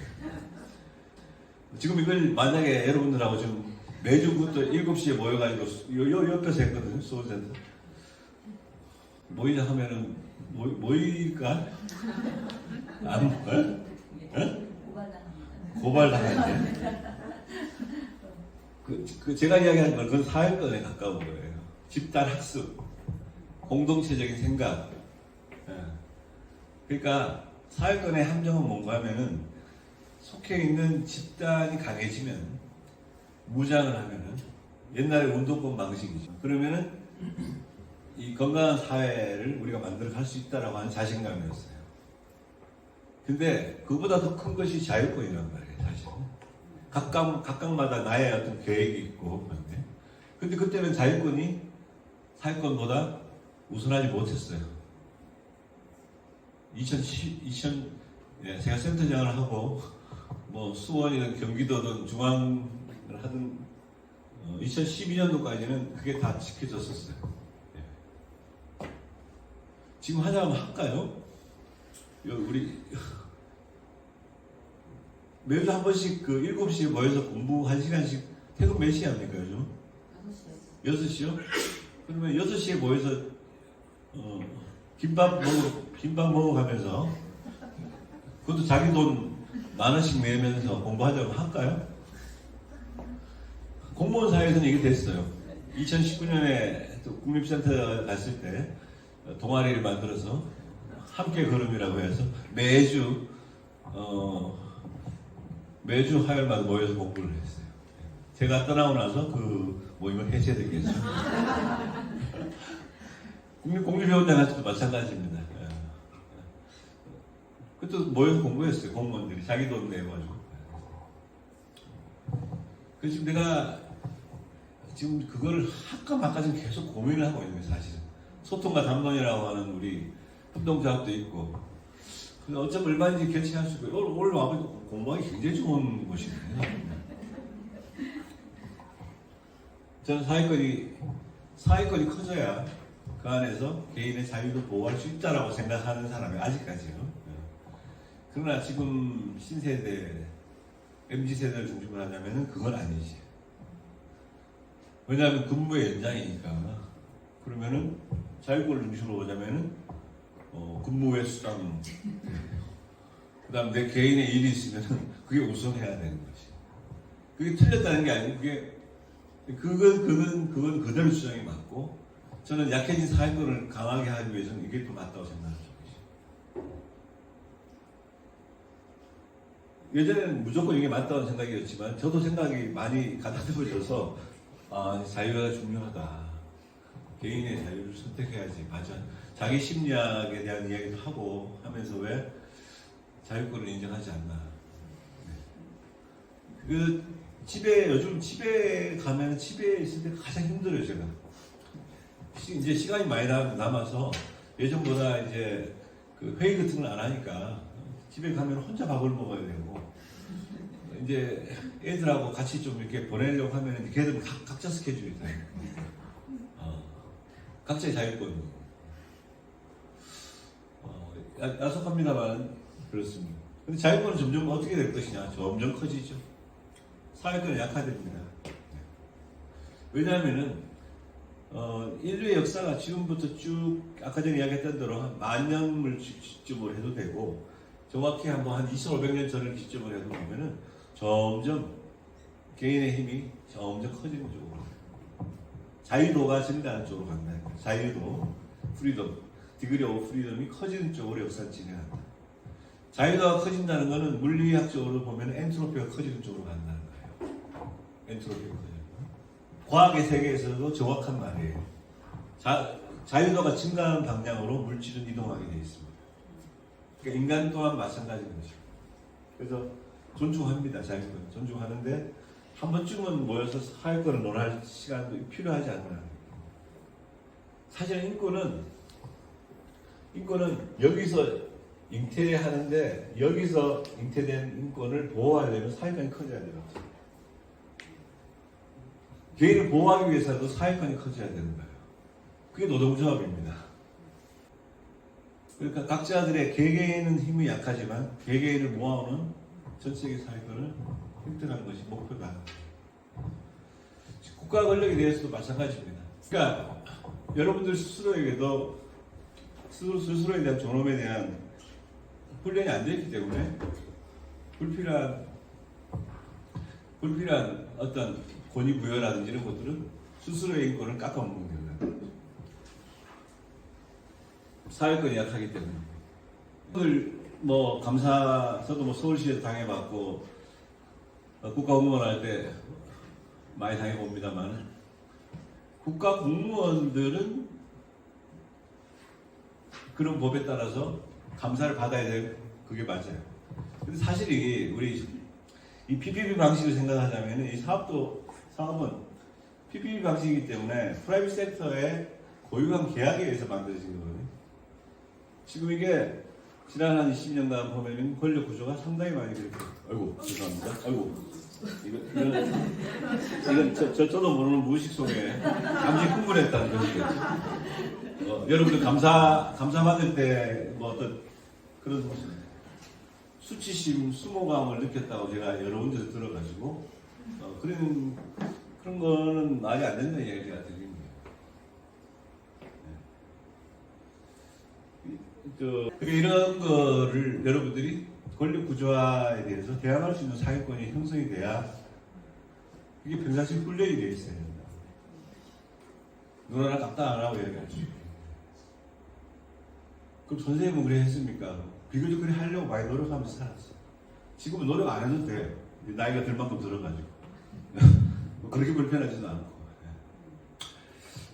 지금 이걸 만약에 여러분들하고 지금 매주부터 7시에 모여가지고 요 옆에서 했거든요. 소울센터 모이자 하면은 모일까? 안 모여? 고발당하지. 제가 이야기하는 건 그건 사회권에 가까운 거예요. 집단 학습, 공동체적인 생각. 그러니까 사회권의 함정은 뭔가 하면은 속해 있는 집단이 강해지면 무장을 하면은 옛날의 운동권 방식이죠. 그러면은 이 건강한 사회를 우리가 만들어 갈 수 있다라고 하는 자신감이었어요. 근데 그보다 더 큰 것이 자유권이란 말이에요, 사실. 각각마다 나의 어떤 계획이 있고, 그런데. 근데 그때는 자유권이 사회권보다 우선하지 못했어요. 제가 센터장을 하고, 수원이든 경기도든 중앙을 하든, 2012년도까지는 그게 다 지켜졌었어요. 지금 하자면 할까요? 우리 매주 한 번씩 7시에 모여서 공부 1시간씩 퇴근 몇 시에 합니까 요즘? 6시요? 그러면 6시에 모여서 김밥 먹어가면서 그것도 자기 돈 10,000원씩 내면서 공부하자고 할까요? 공무원 사회에서는 이게 됐어요. 2019년에 또 국립센터 갔을 때 동아리를 만들어서 함께 걸음이라고 해서 매주 화요일마다 모여서 공부를 했어요. 제가 떠나고 나서 그 모임은 해체되겠죠. 국립공립대원장 할 때도 마찬가지입니다. 그것도 모여서 공부했어요. 공무원들이 자기 돈 내가지고. 그래서 내가 지금 그거를 할까 말까 지금 계속 고민을 하고 있는 거예요, 사실은. 소통과 담론이라고 하는 우리 협동조합도 있고. 근데 어쩌면 얼마든지 결정할 수 있고, 오늘 와보니까 공부하기 굉장히 좋은 곳이거든요. 저는 사회권이 커져야 그 안에서 개인의 자유도 보호할 수 있다라고 생각하는 사람이 아직까지요. 그러나 지금 신세대, MZ세대를 중심으로 하자면 그건 아니지. 왜냐하면 근무의 연장이니까. 그러면은 자유권을 중심으로 보자면은 근무 외 수당, 그 다음 내 개인의 일이 있으면은 그게 우선해야 되는 거지. 그게 틀렸다는 게 아니고 그건 그대로 주장이 맞고, 저는 약해진 사회권을 강하게 하기 위해서는 이게 또 맞다고 생각합니다. 예전에는 무조건 이게 맞다는 생각이었지만 저도 생각이 많이 가다듬어져서 자유가 중요하다. 개인의 자유를 선택해야지. 맞아. 자기 심리학에 대한 이야기도 하고 하면서 왜 자유권을 인정하지 않나. 그 요즘 집에 가면 집에 있을 때 가장 힘들어요, 제가. 이제 시간이 많이 남아서 예전보다 이제 그 회의 같은 걸 안 하니까 집에 가면 혼자 밥을 먹어야 되고, 이제 애들하고 같이 좀 이렇게 보내려고 하면 이제 걔들은 각자 스케줄이 있어요. 각자의 자유권. 야속합니다만 그렇습니다. 근데 자유권은 점점 어떻게 될 것이냐? 점점 커지죠. 사회권은 약화됩니다. 왜냐하면은 인류의 역사가 지금부터 쭉 아까 전에 이야기했던 대로 한 10,000년을 기점으로 해도 되고, 정확히 한 2,500년 전을 기점으로 해도 보면은 점점 개인의 힘이 점점 커지는 쪽으로, 자유도가 증가하는 쪽으로 간다. 자유도, 프리덤, 디그리 오브 프리덤이 커지는 쪽으로 역사를 진행한다. 자유도가 커진다는 것은 물리학적으로 보면 엔트로피가 커지는 쪽으로 간다는 거예요. 엔트로피가 커지는 거. 과학의 세계에서도 정확한 말이에요. 자유도가 증가하는 방향으로 물질은 이동하게 되어 있습니다. 그러니까 인간 또한 마찬가지인 거죠. 그래서 존중합니다. 자유권 존중하는데 한 번쯤은 모여서 사회권을 논할 시간도 필요하지 않나. 사실 인권은 여기서 잉태하는데, 여기서 잉태된 인권을 보호하려면 사회권이 커져야 돼요. 개인을 보호하기 위해서도 사회권이 커져야 되는 거예요. 그게 노동조합입니다. 그러니까 각자들의 개개인은 힘이 약하지만 개개인을 모아오는 전체적인 사회권을 획득하는 것이 목표다. 국가 권력에 대해서도 마찬가지입니다. 그러니까 여러분들 스스로에 대한 존엄에 대한 훈련이 안 되기 때문에 불필요한 어떤 권위 부여라든지 이런 것들은 스스로의 인권을 깎아먹는 겁니다. 사회권이 약하기 때문에. 저도 서울시에서 당해봤고, 국가 공무원 할 때 많이 당해봅니다만, 국가 공무원들은 그런 법에 따라서 감사를 받아야 될, 그게 맞아요. 근데 사실이 우리 이 PPP 방식을 생각하자면 이 사업은 PPP 방식이기 때문에 프라이빗 섹터의 고유한 계약에 의해서 만들어진 거거든요. 지금 이게 지난 한 20년간 보면 권력 구조가 상당히 많이 그렇게. 아이고, 죄송합니다. 아이고, 이건 저도 모르는 무의식 속에 잠시 흥분했다는 것이겠죠. 여러분들 감사 받을 때 어떤 그런 수치심, 수모감을 느꼈다고 제가 여러 군데서 들어가지고 그런 거는 말이 안 된다는 얘기 제가 드립니다. 이런 거를 여러분들이 권력 구조화에 대해서 대항할 수 있는 사회권이 형성이 돼야 이게 평상시 훈련이 되어 있어야 된다. 누나나 답답 안 하고 얘기하죠. 그럼 선생님은 그래 했습니까? 비교적 그래 하려고 많이 노력하면서 살았어. 지금은 노력 안 해도 돼요. 나이가 들 만큼 들어가지고. 그렇게 불편하지는 않고.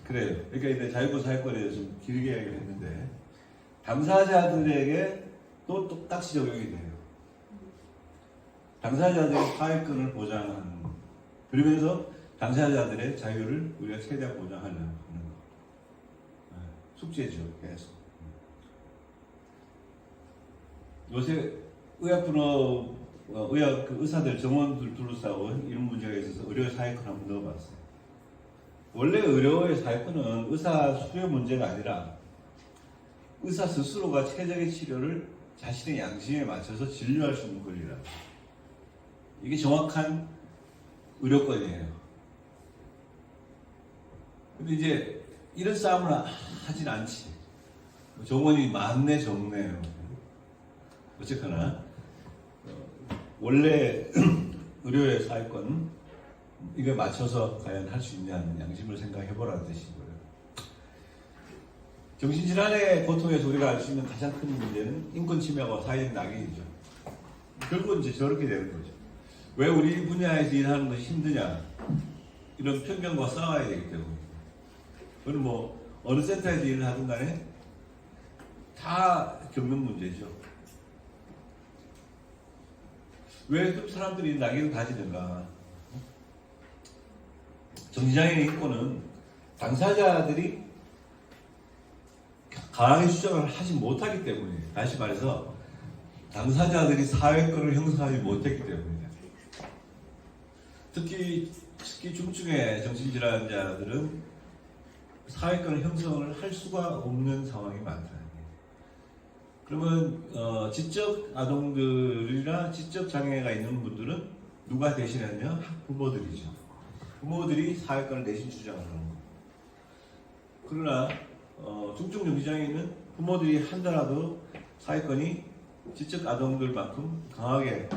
그래요. 그러니까 이제 자유권 사회권에 대해서 좀 길게 이야기를 했는데, 당사자들에게 또 똑같이 적용이 돼요. 당사자들의 사회권을 보장하는, 그러면서 당사자들의 자유를 우리가 최대한 보장하려고 하는 거. 숙제죠, 계속. 요새 의사들 정원들 둘러싸고 이런 문제가 있어서 의료 사회권 한번 넣어봤어요. 원래 의료의 사회권은 의사 수요 문제가 아니라 의사 스스로가 최적의 치료를 자신의 양심에 맞춰서 진료할 수 있는 권리라. 이게 정확한 의료권이에요. 근데 이제 이런 싸움을 하진 않지. 정원이 많네 적네요. 어쨌거나 원래 의료의 사회권 이거 맞춰서 과연 할 수 있냐는 양심을 생각해보라는 뜻이고요. 정신질환의 고통에서 우리가 알 수 있는 가장 큰 문제는 인권 침해와 사회적 낙인이죠. 결국은 이제 저렇게 되는 거죠. 왜 우리 분야에서 일하는 것이 힘드냐, 이런 편견과 싸워야 되기 때문에. 그건 어느 센터에서 일을 하든 간에 다 겪는 문제죠. 왜 그 사람들이 낙인을 가지는가? 정치장애인 인권은 당사자들이 강하게 주장을 하지 못하기 때문에, 다시 말해서 당사자들이 사회권을 형성하지 못했기 때문입니다. 특히 중증의 정신질환자들은 사회권을 형성을 할 수가 없는 상황이 많다. 그러면 지적 아동들이나 지적 장애가 있는 분들은 누가 대신하냐? 부모들이죠. 부모들이 사회권을 대신 주장을 하는 겁니다. 그러나 중증 정신장애인은 부모들이 한다라도 사회권이 지적 아동들만큼 강하게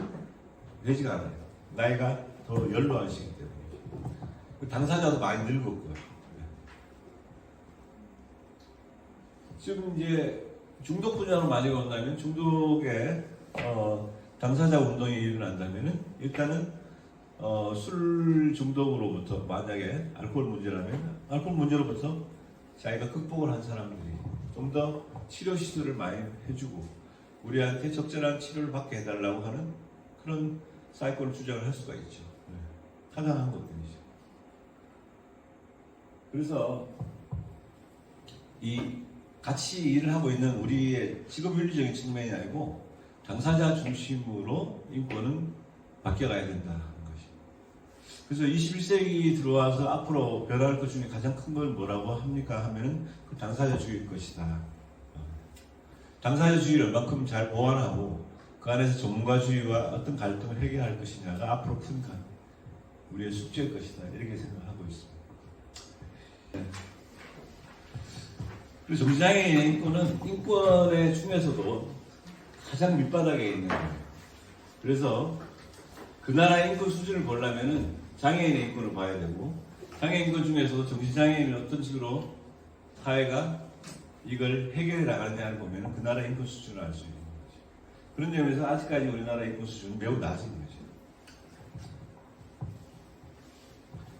되지가 않아요. 나이가 더 연로하시기 때문에. 당사자도 많이 늙었고요. 지금 이제 중독 분야로 많이 온다면, 중독의 당사자 운동이 일어난다면은 일단은 술 중독으로부터, 만약에 알코올 문제라면 알코올 문제로부터 자기가 극복을 한 사람들이 좀 더 치료 시술을 많이 해주고 우리한테 적절한 치료를 받게 해달라고 하는 그런 사이클을 주장을 할 수가 있죠. 타당한 것들이죠. 그래서 이 같이 일을 하고 있는 우리의 직업윤리적인 측면이 아니고 당사자 중심으로 인권은 바뀌어가야 된다는 것이. 그래서 21세기 들어와서 앞으로 변할 것 중에 가장 큰 건 뭐라고 합니까? 하면은 그 당사자주의일 것이다. 당사자주의를 얼마큼 잘 보완하고 그 안에서 전문가주의와 어떤 갈등을 해결할 것이냐가 앞으로 큰 우리의 숙제일 것이다. 이렇게 생각하고 있습니다. 그리고 정신장애인의 인권은 인권의 중에서도 가장 밑바닥에 있는 거예요. 그래서 그 나라의 인권 수준을 보려면은 장애인의 인권을 봐야 되고, 장애인 인권 중에서도 정신장애인은 어떤 식으로 사회가 이걸 해결해 나가느냐를 보면 그 나라의 인권 수준을 알 수 있는 거죠. 그런 점에서 아직까지 우리나라의 인권 수준은 매우 낮은 거죠.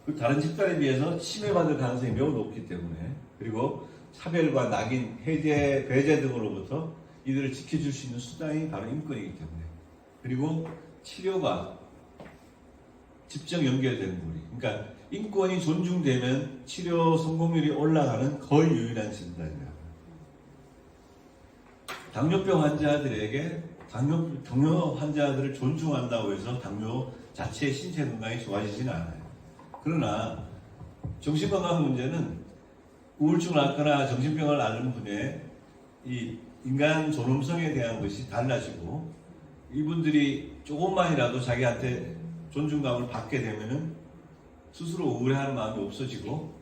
그 다른 집단에 비해서 침해받을 가능성이 매우 높기 때문에, 그리고 차별과 낙인, 해제, 배제 등으로부터 이들을 지켜줄 수 있는 수단이 바로 인권이기 때문에, 그리고 치료가 직접 연결되는 부분이, 그러니까 인권이 존중되면 치료 성공률이 올라가는 거의 유일한 집단이다. 당뇨병 환자들에게 당뇨 환자들을 존중한다고 해서 당뇨 자체의 신체 건강이 좋아지지는 않아요. 그러나 정신건강 문제는 우울증을 앓거나 정신병을 앓는 분의 이 인간 존엄성에 대한 것이 달라지고, 이분들이 조금만이라도 자기한테 존중감을 받게 되면은 스스로 우울해하는 마음이 없어지고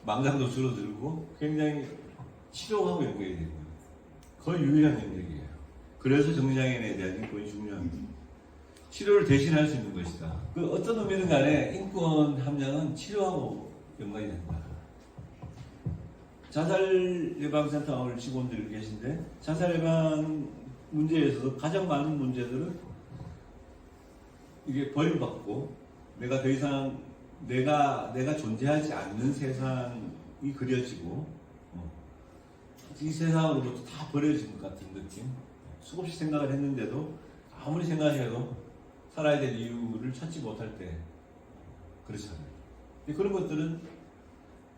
망상도 줄어들고 굉장히 치료하고 연결이 됩니다. 거의 유일한 영역이에요. 그래서 정신장애인에 대한 인권이 중요합니다. 치료를 대신할 수 있는 것이다. 그 어떤 의미든 간에 인권 함량은 치료하고 연관이 된다. 자살 예방센터 직원들 계신데, 자살 예방 문제에 있어서 가장 많은 문제들은 이게 버림받고 내가 더 이상 내가 존재하지 않는 세상이 그려지고 이 세상으로부터 다 버려진 것 같은 느낌. 수없이 생각을 했는데도 아무리 생각해도 살아야 될 이유를 찾지 못할 때 그렇잖아요. 그런 것들은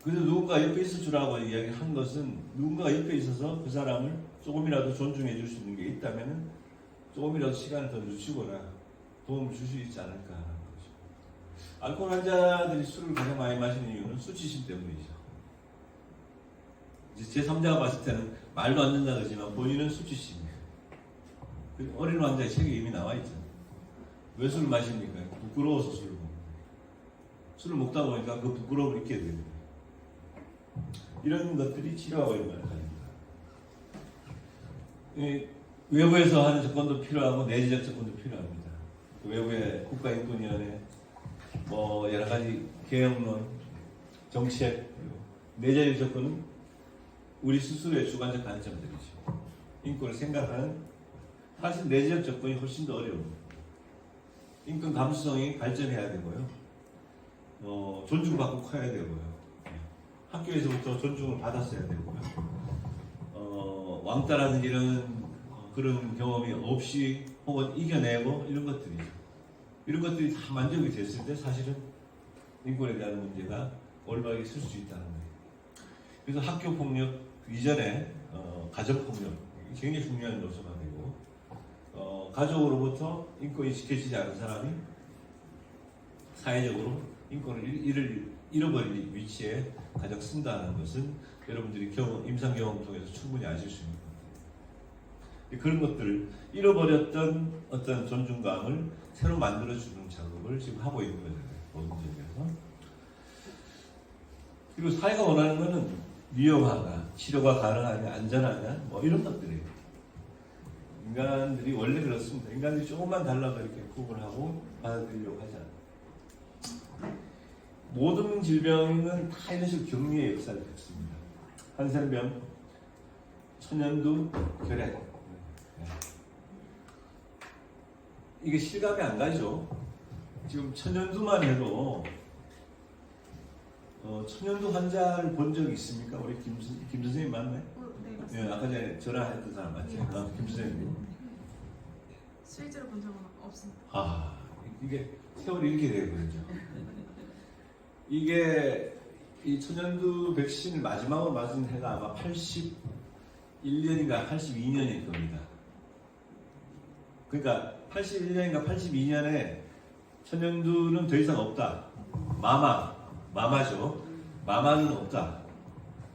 그래도 누군가 옆에 있어 주라고 이야기한 것은, 누군가 옆에 있어서 그 사람을 조금이라도 존중해 줄 수 있는 게 있다면 조금이라도 시간을 더 늦추거나 도움을 줄 수 있지 않을까 하는 거죠. 알코올 환자들이 술을 가장 많이 마시는 이유는 수치심 때문이죠. 제 3자가 봤을 때는 말도 안 된다 그러지만 본인은 수치심이에요. 어린 환자의 책에 이미 나와 있잖아요. 왜 술을 마십니까? 부끄러워서 술을 먹는 거예요. 술을 먹다 보니까 그 부끄러움을 잊게 됩니다. 이런 것들이 치료하고 연관을 가집니다. 외부에서 하는 접근도 필요하고 내재적 접근도 필요합니다. 외부의 국가인권위원회, 여러 가지 개혁론, 정책, 내재적 접근은 우리 스스로의 주관적 관점들이죠. 인권을 생각하는, 사실 내재적 접근이 훨씬 더 어려워요. 인권 감수성이 발전해야 되고요. 존중받고 커야 되고요. 학교에서부터 존중을 받았어야 되고요. 왕따라는 이런 그런 경험이 없이 혹은 이겨내고 이런 것들이죠. 이런 것들이 다 만족이 됐을 때 사실은 인권에 대한 문제가 올바르게 쓸 수 있다는 거예요. 그래서 학교 폭력 이전에 가정 폭력 굉장히 중요한 요소가 되고 가족으로부터 인권이 지켜지지 않은 사람이 사회적으로 인권을 잃어버릴 위치에 가장 쓴다는 것은 여러분들이 임상 경험 통해서 충분히 아실 수 있는 것들. 그런 것들을 잃어버렸던 어떤 존중감을 새로 만들어주는 작업을 지금 하고 있는 거잖아요. 모든 점에서. 그리고 사회가 원하는 것은 위험하냐, 치료가 가능하냐, 안전하냐, 뭐 이런 것들이에요. 인간들이 원래 그렇습니다. 인간들이 조금만 달라도 이렇게 구분하고 받아들이려고 하지 않아요. 모든 질병은 다 이런 식으로 격리의 역사를 겪습니다. 한센병, 천연두, 결핵. 이게 실감이 안 가죠. 지금 천연두만 해도 천연두 환자를 본 적 있습니까? 우리 김 선생님 맞네? 네, 맞습니다. 예, 아까 전에 전화했던 사람 맞죠? 네. 김 선생님. 실제로 본 적은 없습니다. 아, 이게 세월이 이렇게 되거든요. 이게 이 천연두 백신을 마지막으로 맞은 해가 아마 81년인가 82년일 겁니다. 그러니까 81년인가 82년에 천연두는 더 이상 없다. 마마죠. 마마는 없다.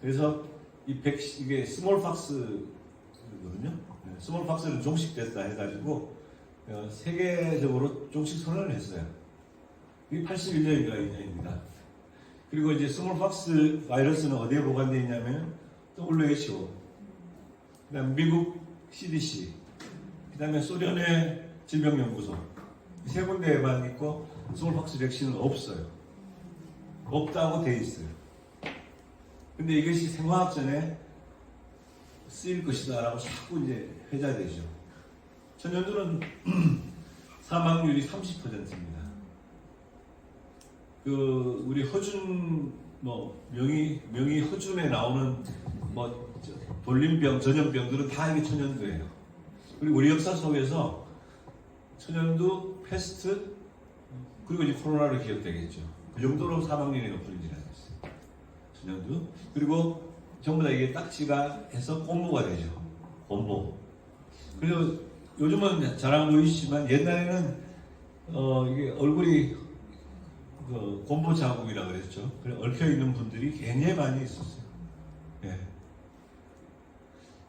그래서 이게 스몰팍스거든요. 스몰팍스는 종식됐다 해가지고 세계적으로 종식 선언을 했어요. 이게 81년인가 2년입니다. 그리고 이제 스몰팍스 바이러스는 어디에 보관되어 있냐면 WHO, 그다음 미국 CDC, 그다음에 소련의 질병연구소 세 군데에만 있고 스몰팍스 백신은 없어요. 없다고 돼 있어요. 근데 이것이 생화학전에 쓰일 것이다라고 자꾸 이제 회자되죠. 천연두는 사망률이 30%입니다. 우리 허준 명의 허준에 나오는 돌림병, 전염병들은 다 이게 천연두예요. 그리고 우리 역사 속에서 천연두, 패스트, 그리고 이제 코로나로 기억되겠죠. 그 정도로 사망률이 높은 일이 아니었어요. 천연두. 그리고 전부 다 이게 딱지가 해서 곰보가 되죠. 곰보. 그리고 요즘은 잘 안 보이시지만 옛날에는 이게 얼굴이 곰보 자국이라고 그랬죠. 그래 얽혀 있는 분들이 굉장히 많이 있었어요. 예.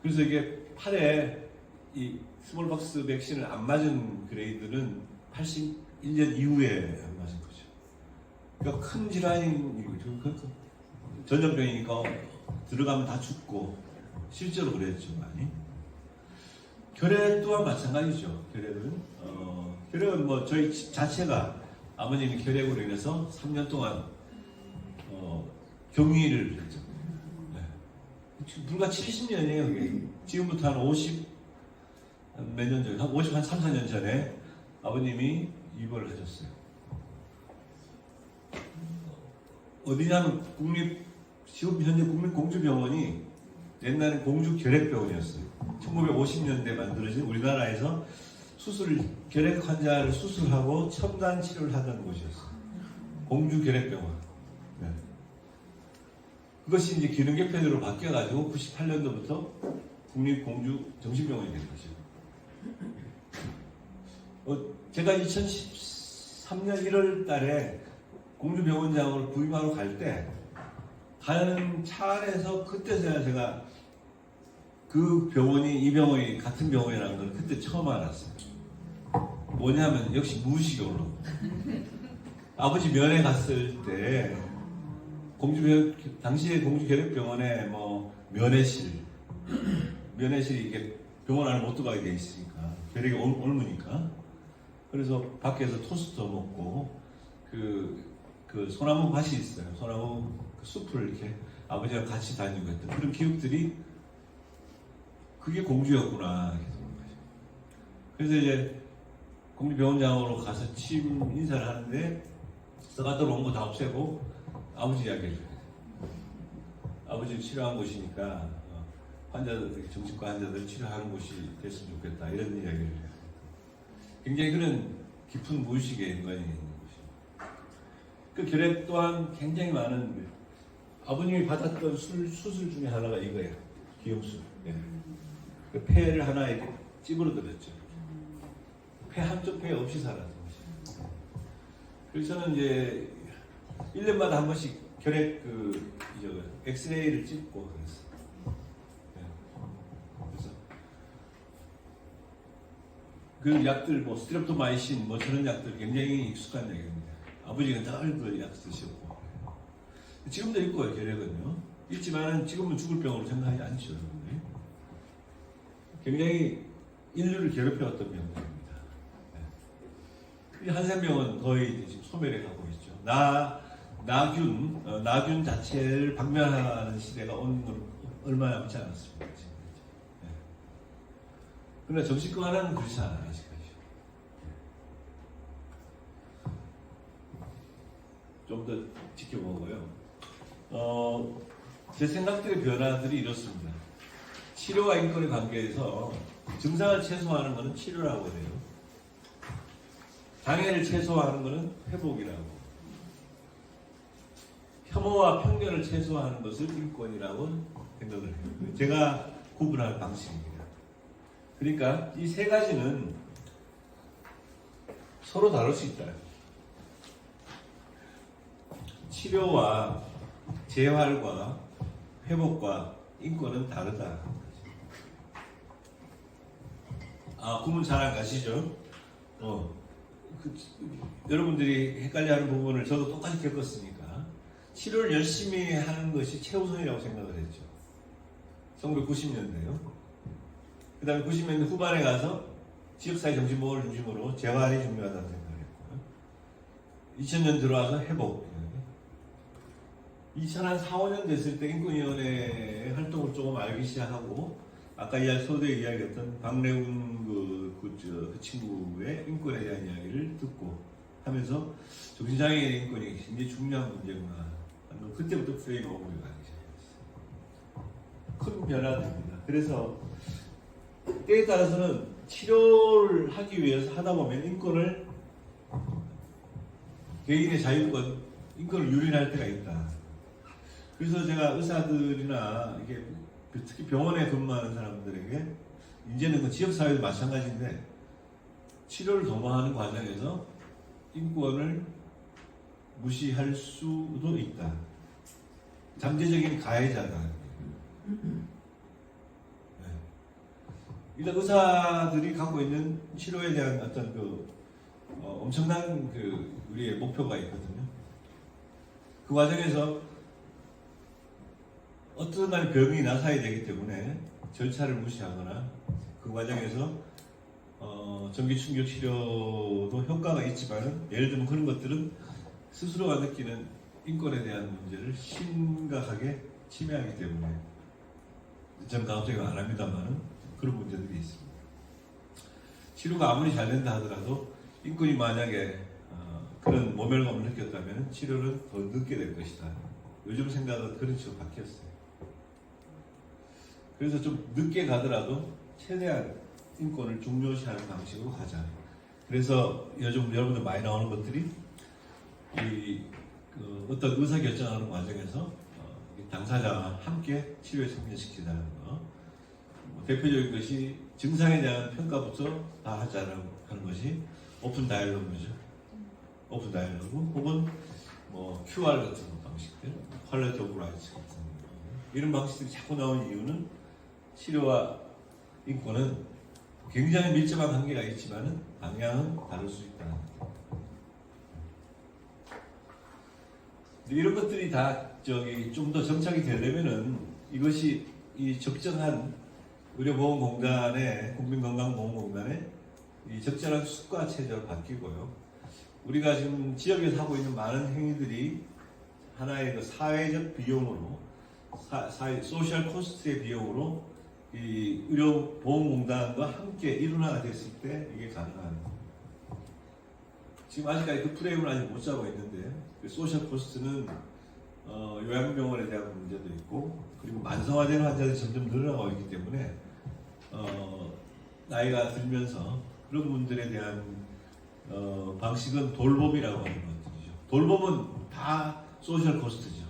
그래서 이게 팔에 이 스몰박스 백신을 안 맞은 그레이들은 81년 이후에 안 맞은 거죠. 그러니까 큰 질환인 전염병이니까 들어가면 다 죽고 실제로 그랬죠 많이. 결핵 또한 마찬가지죠. 결핵은 뭐 저희 집 자체가 아버님이 결핵으로 인해서 3년 동안 격리를 했죠. 네. 불과 70년이에요. 지금부터 한 50 몇 년 전에, 한 3, 4년 전에 아버님이 입원을 하셨어요. 어디냐면 지금 현재 국립공주병원이 옛날에 공주결핵병원이었어요. 1950년대 만들어진 우리나라에서 결핵 환자를 수술하고 첨단 치료를 하던 곳이었어요. 공주결핵병원. 네. 그것이 이제 기능 개편으로 바뀌어가지고 98년도부터 국립공주정신병원이 된 거죠. 제가 2013년 1월 달에 공주병원장으로 부임하러 갈 때 가는 차 안에서 그때서야 제가 그 병원이 이 병원이 같은 병원이라는 걸 그때 처음 알았어요. 뭐냐면 역시 무의식적으로 아버지 면회 갔을 때 당시에 공주결핵병원에 면회실이 이게 병원 안에 못 들어가게 돼 있으니까 결핵이 옮으니까 그래서 밖에서 토스트 먹고 그 소나무 밭이 있어요. 소나무 그 숲을 이렇게 아버지랑 같이 다니고 했던 그런 기억들이 그게 공주였구나. 그래서 이제 공주병원장으로 가서 취임 인사를 하는데 써갔던 온 거 다 없애고 아버지 이야기를 해요. 아버지 치료한 곳이니까 환자들, 정신과 환자들 치료하는 곳이 됐으면 좋겠다 이런 이야기를 해요. 굉장히 그런 깊은 무의식에 연관이 있는 것입니다. 그 결핵 또한 굉장히 많은 아버님이 받았던 수술 중에 하나가 이거예요. 기형술. 예. 그 폐를 하나 이렇게 찌부러뜨렸죠. 폐 한쪽 폐 없이 살았던 것입니다. 그래서 저는 이제 1년마다 한 번씩 결핵 엑스레이를 찍고 그랬어요. 그래서 그 약들 뭐 스트랩토마이신 뭐 저런 약들 굉장히 익숙한 약입니다. 아버지가 늘 그 약 쓰셨고 지금도 있고요. 결핵은요. 있지만은 지금은 죽을 병으로 생각하지 않죠. 여러분들. 굉장히 인류를 괴롭혀왔던 병들입니다. 이 한센병은 거의 지금 소멸해 가고 있죠. 나균 자체를 박멸하는 시대가 온 건 얼마 남지 않았습니다. 지금. 네. 그러나 정신과는 그렇지 않아요, 아직까지. 좀 더 지켜보고요. 제 생각들의 변화들이 이렇습니다. 치료와 인권의 관계에서 증상을 최소화하는 것은 치료라고 해요. 장애를 최소화하는 것은 회복이라고. 혐오와 편견을 최소화하는 것을 인권이라고 생각을 해요. 제가 구분할 방식입니다. 그러니까 이 세 가지는 서로 다를 수 있다. 치료와 재활과 회복과 인권은 다르다. 구분 잘 안 가시죠? 여러분들이 헷갈려하는 부분을 저도 똑같이 겪었으니까 치료를 열심히 하는 것이 최우선이라고 생각을 했죠. 1990년대요. 그 다음에 90년대 후반에 가서 지역사회 정신보호를 중심으로 재활이 중요하다는 생각을 했고요. 2000년 들어와서 회복. 2004, 5년 됐을 때 인권위원회 활동을 조금 알기 시작하고 아까 소대에 이야기했던 박래훈 그 친구의 인권에 대한 이야기를 듣고 하면서 정신장애인의 인권이 굉장히 중요한 문제구나. 그때부터 프레임 오브가 가기 시작했어요. 큰 변화입니다. 그래서 때에 따라서는 치료를 하기 위해서 하다 보면 인권을 개인의 자유권, 인권을 유린할 때가 있다. 그래서 제가 의사들이나 이게 특히 병원에 근무하는 사람들에게 이제는 그 지역사회도 마찬가지인데 치료를 도모하는 과정에서 인권을 무시할 수도 있다. 잠재적인 가해자다. 네. 일단 의사들이 갖고 있는 치료에 대한 어떤 엄청난 우리의 목표가 있거든요. 그 과정에서 어떤 날 병이 나서야 되기 때문에 절차를 무시하거나 그 과정에서 전기 충격 치료도 효과가 있지만 예를 들면 그런 것들은 스스로가 느끼는 인권에 대한 문제를 심각하게 침해하기 때문에 저는 강압적으로 안 합니다만 그런 문제들이 있습니다. 치료가 아무리 잘 된다 하더라도 인권이 만약에 그런 모멸감을 느꼈다면 치료는 더 늦게 될 것이다. 요즘 생각은 그런 식으로 바뀌었어요. 그래서 좀 늦게 가더라도 최대한 인권을 중요시하는 방식으로 가자. 그래서 요즘 여러분들 많이 나오는 것들이 어떤 의사 결정하는 과정에서 당사자와 함께 치료에 참여시키자는 거. 대표적인 것이 증상에 대한 평가부터 다 하자는 하는 것이 오픈 다이얼로그죠. 오픈 다이얼로그 혹은 QR 같은 방식들, 퀄리티 오브 라이츠 같은 이런 방식들이 자꾸 나오는 이유는 치료와 인권은 굉장히 밀접한 관계가 있지만 방향은 다를 수 있다. 이런 것들이 다 좀 더 정착이 되려면은 이것이 이 적정한 의료보험공단의 국민건강보험공단의 이 적절한 수가 체제로 바뀌고요. 우리가 지금 지역에서 하고 있는 많은 행위들이 하나의 사회적 비용으로 소셜 코스트의 비용으로 이 의료보험공단과 함께 일원화가 됐을 때 이게 가능한. 지금 아직까지 그 프레임을 아직 못 잡고 있는데 그 소셜 코스트는 요양병원에 대한 문제도 있고 그리고 만성화되는 환자들이 점점 늘어나고 있기 때문에 나이가 들면서 그런 분들에 대한 방식은 돌봄이라고 하는 것들이죠. 돌봄은 다 소셜 코스트죠.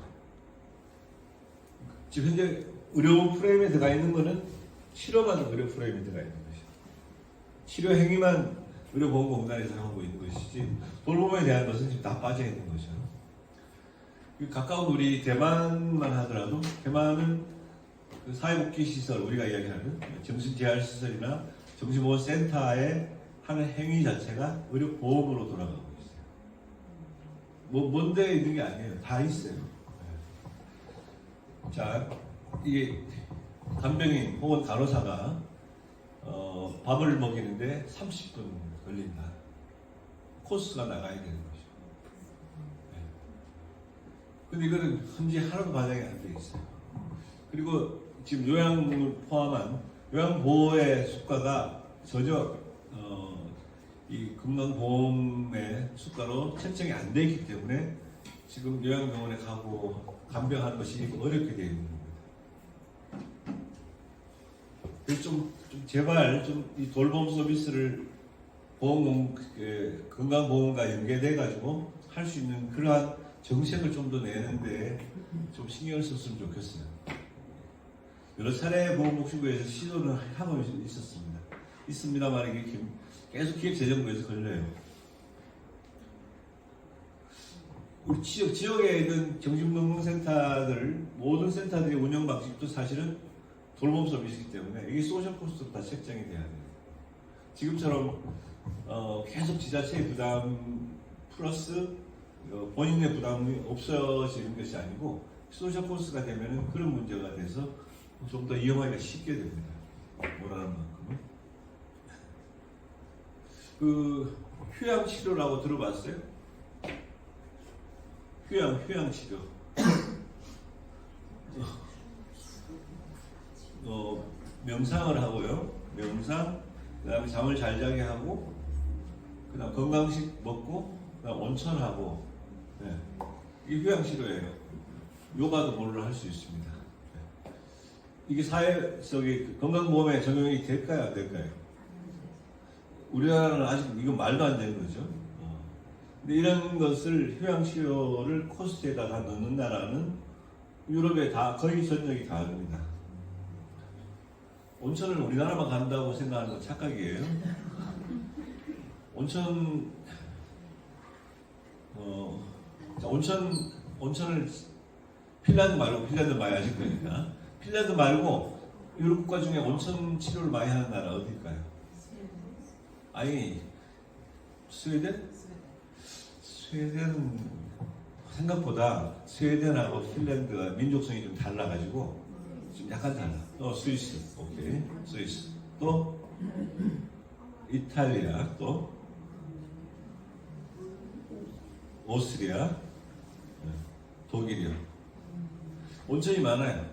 지금 현재 의료보험 프레임에 들어가 있는 것은 치료만 의료 프레임에 들어가 있는 것이죠. 치료 행위만 의료보험공단에서 하고 있는 것이지 돌봄에 대한 것은 지금 다 빠져 있는 거죠. 가까운 우리 대만만 하더라도 대만은 그 사회복지시설 우리가 이야기하는 정신재활시설이나 정신보호센터에 하는 행위 자체가 의료보험으로 돌아가고 있어요. 먼데 있는 게 아니에요. 다 있어요. 자, 이게 간병인 혹은 간호사가 밥을 먹이는데 30분 걸린다. 코스가 나가야 되는 거죠. 근데 이거는 현재 하나도 반영이 안 돼 있어요. 그리고 지금 요양을 포함한 요양보호의 수가가 전혀 이 건강보험의 수가로 책정이 안 돼 있기 때문에 지금 요양병원에 가고 간병하는 것이 어렵게 되어 있는 겁니다. 그래서 좀 제발 좀 이 돌봄 서비스를 건강보험과 연계돼 가지고 할 수 있는 그러한 정책을 좀 더 내는데 좀 신경을 썼으면 좋겠어요. 여러 차례 보건복지부에서 시도를 하고 있습니다만 이게 계속 기획재정부에서 걸려요. 우리 지역에 있는 정신건강센터들 모든 센터들의 운영 방식도 사실은 돌봄 서비스이기 때문에 이게 소셜 코스트로 다 책정이 돼야 돼요. 지금처럼 계속 지자체의 부담 플러스 본인의 부담이 없어지는 것이 아니고 소셜 코스트가 되면은 그런 문제가 돼서 좀 더 이용하기가 쉽게 됩니다. 원하는 만큼은. 그 휴양 치료라고 들어봤어요? 휴양 치료. 명상을 하고요. 명상, 그다음에 잠을 잘 자게 하고, 그다음 건강식 먹고, 그다음 온천하고, 네. 이게 휴양 치료예요. 요가도 뭘로 할 수 있습니다. 네. 이게 사회 속에 건강보험에 적용이 될까요, 안 될까요? 우리나라는 아직 이건 말도 안 되는 거죠. 근데 이런 것을 휴양 치료를 코스트에다 다 넣는 나라는 유럽에 다 거의 전역이 다 합니다. 온천을 우리나라만 간다고 생각하는 건 착각이에요. 온천을 핀란드 많이 아실 거니까. 핀란드 말고 유럽 국가 중에 온천 치료를 많이 하는 나라 어딜까요? 아니, 스웨덴? 스웨덴은 생각보다 스웨덴하고 핀란드가 민족성이 좀 달라가지고 좀 약간 달라. 스위스, 오케이, 스위스. 또 이탈리아, 또 오스트리아, 독일이요. 온천이 많아요.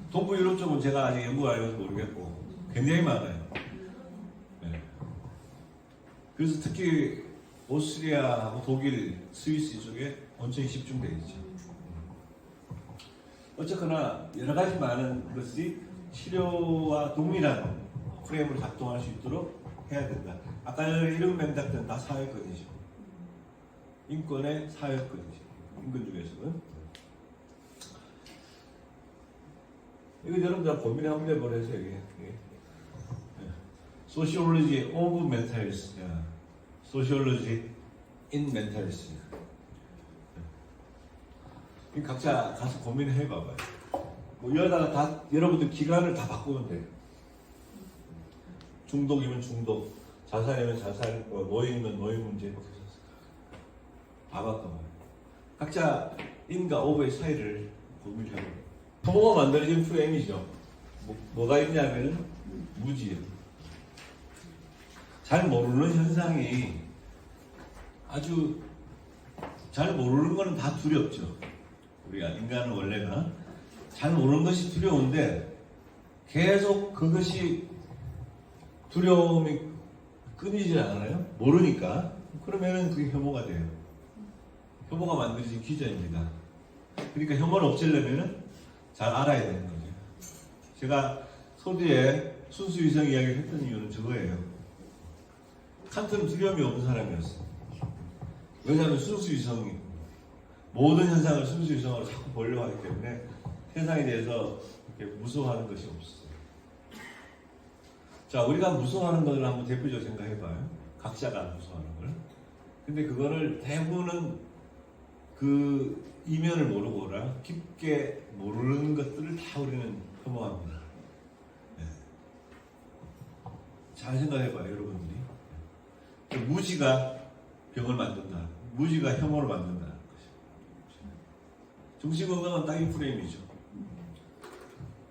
동부 유럽 쪽은 제가 아직 연구가 안 해서 모르겠고 굉장히 많아요. 네. 그래서 특히 오스트리아하고 독일, 스위스 쪽에 온천이 집중되어 있죠. 어쨌거나 여러 가지 많은 것이 치료와 동일한 프레임으로 작동할 수 있도록 해야 된다. 아까 이런 맥락들은 다 사회권이죠. 인권의 사회권이죠. 인권 중에서는. 이거 여러분들 고민을 한번 해보세요. 이게. Sociology of Mentalism. Sociology in Mentalism. 각자 가서 고민을 해봐봐요. 뭐 이러다가 다 여러분들 기간을 다 바꾸면 돼요. 중독이면 중독, 자살이면 자살, 노인이면 노인 문제 다 바꿔봐요. 각자 인과 오브의 차이를 고민해봐요. 혐오가 만들어진 프레임이죠. 뭐가 있냐면 무지요. 잘 모르는 현상이 아주 잘 모르는 거는 다 두렵죠. 우리가 인간은 원래가 잘 모르는 것이 두려운데 계속 그것이 두려움이 끊이질 않아요. 모르니까. 그러면은 그게 혐오가 돼요. 혐오가 만들어진 기전입니다. 그러니까 혐오를 없애려면은 잘 알아야 되는 거죠. 제가 소두에 순수위성 이야기를 했던 이유는 저거예요. 칸트는 두려움이 없는 사람이었어요. 왜냐하면 순수이성이 모든 현상을 순수이성으로 자꾸 보려고 하기 때문에 세상에 대해서 이렇게 무서워하는 것이 없었어요. 자, 우리가 무서워하는 것을 한번 대표적으로 생각해봐요. 각자가 무서워하는 걸. 근데 그거를 대부분은 그 이면을 모르거나 깊게 모르는 것들을 다 우리는 혐오합니다. 네. 잘 생각해봐요, 여러분들이. 무지가 병을 만든다. 무지가 혐오를 만든다. 정신건강은 딱 이 프레임이죠.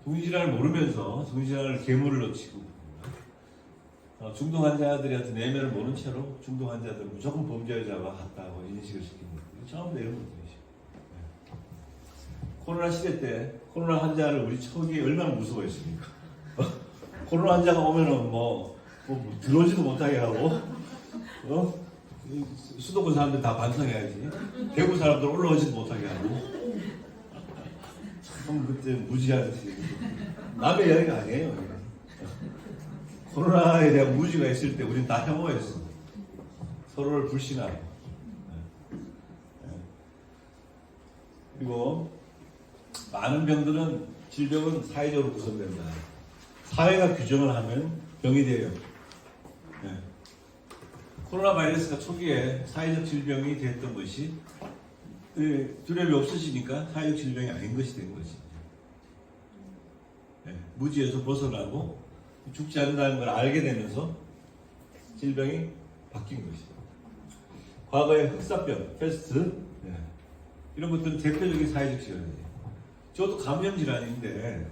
정신질환을 모르면서 정신질환을 괴물을 놓치고 중독 환자들이 어떤 내면을 모른 채로 중독 환자들은 무조건 범죄자와 같다고 인식을 시키는 것들이 전부 다 이런 것들이죠. 네. 코로나 시대 때 코로나 환자를 우리 초기에 얼마나 무서워했습니까? 코로나 환자가 오면은 뭐 들어오지도 못하게 하고 수도권 사람들 다 반성해야지. 대구 사람들 올라오지도 못하게 하고. 참 그때 무지한 남의 이야기가 아니에요. 코로나에 대한 무지가 있을 때 우리는 다 혐오했어. 서로를 불신하고. 그리고 많은 병들은 질병은 사회적으로 구성된다. 사회가 규정을 하면 병이 돼요. 네. 코로나 바이러스가 초기에 사회적 질병이 됐던 것이 두려움이 없어지니까 사회적 질병이 아닌 것이 된 거지. 네. 무지에서 벗어나고 죽지 않는다는 걸 알게 되면서 질병이 바뀐 것이죠. 과거의 흑사병, 패스트 이런 것들은 대표적인 사회적 질환이에요. 저도 감염 질환인데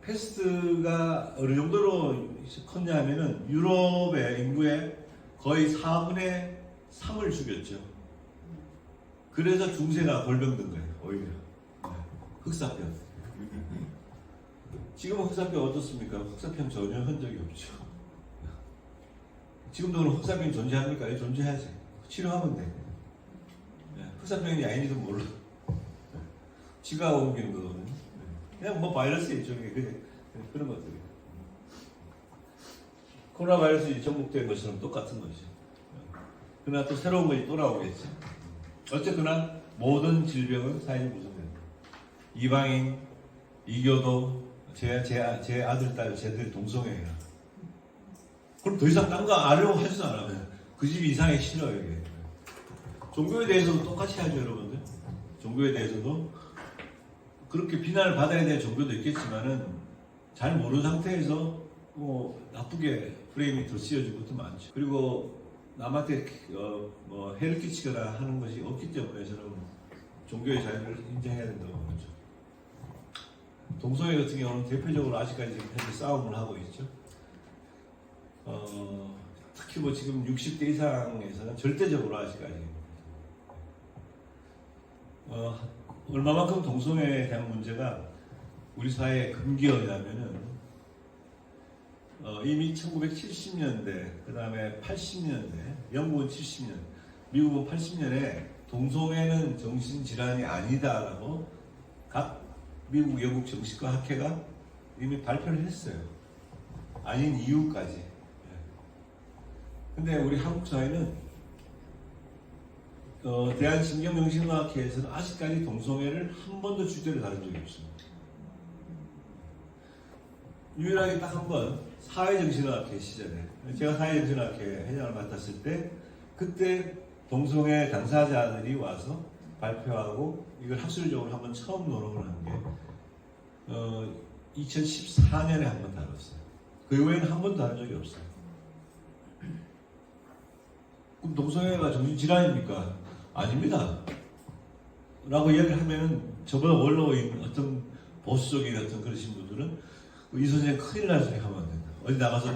패스트가 어느 정도로 컸냐 하면은 유럽의 인구의 거의 4분의 3을 죽였죠. 그래서 중세가 골병든 거예요, 오히려. 흑사병. 지금은 흑사병 어떻습니까? 흑사병 전혀 흔적이 없죠. 지금도 그럼 흑사병이 존재합니까? 존재하지. 치료하면 돼. 흑사병이 아닌지도 몰라. 지가 옮기는 거거든요. 그냥 뭐 바이러스 일종의 그런 것들이에요. 코로나 바이러스 전복된 것처럼 똑같은 것이죠. 그러나 또 새로운 것이 또 나오겠죠. 어쨌거나 모든 질병은 사회적 구성됩니다. 이방인, 이교도, 제 아들, 딸, 쟤들 동성애야. 그럼 더 이상 딴 거 아려고 하지도 않아요. 그 집이 이상하게 싫어요, 이게. 종교에 대해서도 똑같이 하죠, 여러분들. 종교에 대해서도 그렇게 비난을 받아야 될 종교도 있겠지만은 잘 모르는 상태에서 뭐 나쁘게 프레임이 더 씌워질 것도 많죠. 그리고 남한테 해를 끼치거나 하는 것이 없기 때문에 저는 종교의 자유를 인정해야 된다고 보죠. 동성애 같은 경우는 대표적으로 아직까지 현재 싸움을 하고 있죠. 특히 뭐 지금 60대 이상에서는 절대적으로 아직까지 얼마만큼 동성애에 대한 문제가 우리 사회에 금기어냐면은 이미 1970년대, 그 다음에 80년대, 영국은 70년, 미국은 80년에 동성애는 정신질환이 아니다라고 각 미국, 영국 정신과 학회가 이미 발표를 했어요. 아닌 이유까지. 근데 우리 한국 사회는 대한신경정신의학회에서는 아직까지 동성애를 한 번도 주제로 다룬 적이 없습니다. 유일하게 딱 한 번 사회정신의학회 시절에 제가 사회정신의학회 회장을 맡았을 때 그때 동성애 당사자들이 와서 발표하고 이걸 학술적으로 한 번 처음 논의를 한 게 2014년에 한 번 다뤘어요. 그 이후에는 한 번도 다룬 적이 없어요. 그럼 동성애가 정신질환입니까? 아닙니다. 라고 이야기를 하면은 저보다 원로인 어떤 보수적인 어떤 그러신 분들은 이 선생님 큰일 날 소리 하면 안 된다. 어디 나가서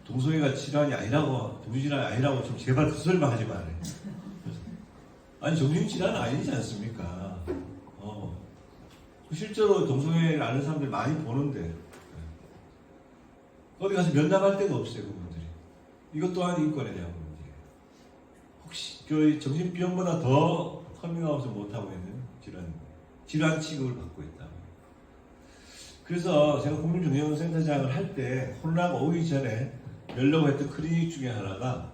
동성애가 질환이 아니라고, 정신질환이 아니라고 좀 제발 그 소리만 하지 말아요. 아니, 정신질환은 아니지 않습니까? 실제로 동성애를 아는 사람들 많이 보는데, 어디 가서 면담할 데가 없어요, 그분들이. 이것 또한 인권에 대한 문제예요. 혹시 그 정신병보다 더 커밍아웃을 못하고 있는 질환 취급을 받고 있다. 그래서 제가 국민중앙센터장을 할 때 코로나가 오기 전에 열려고 했던 클리닉 중에 하나가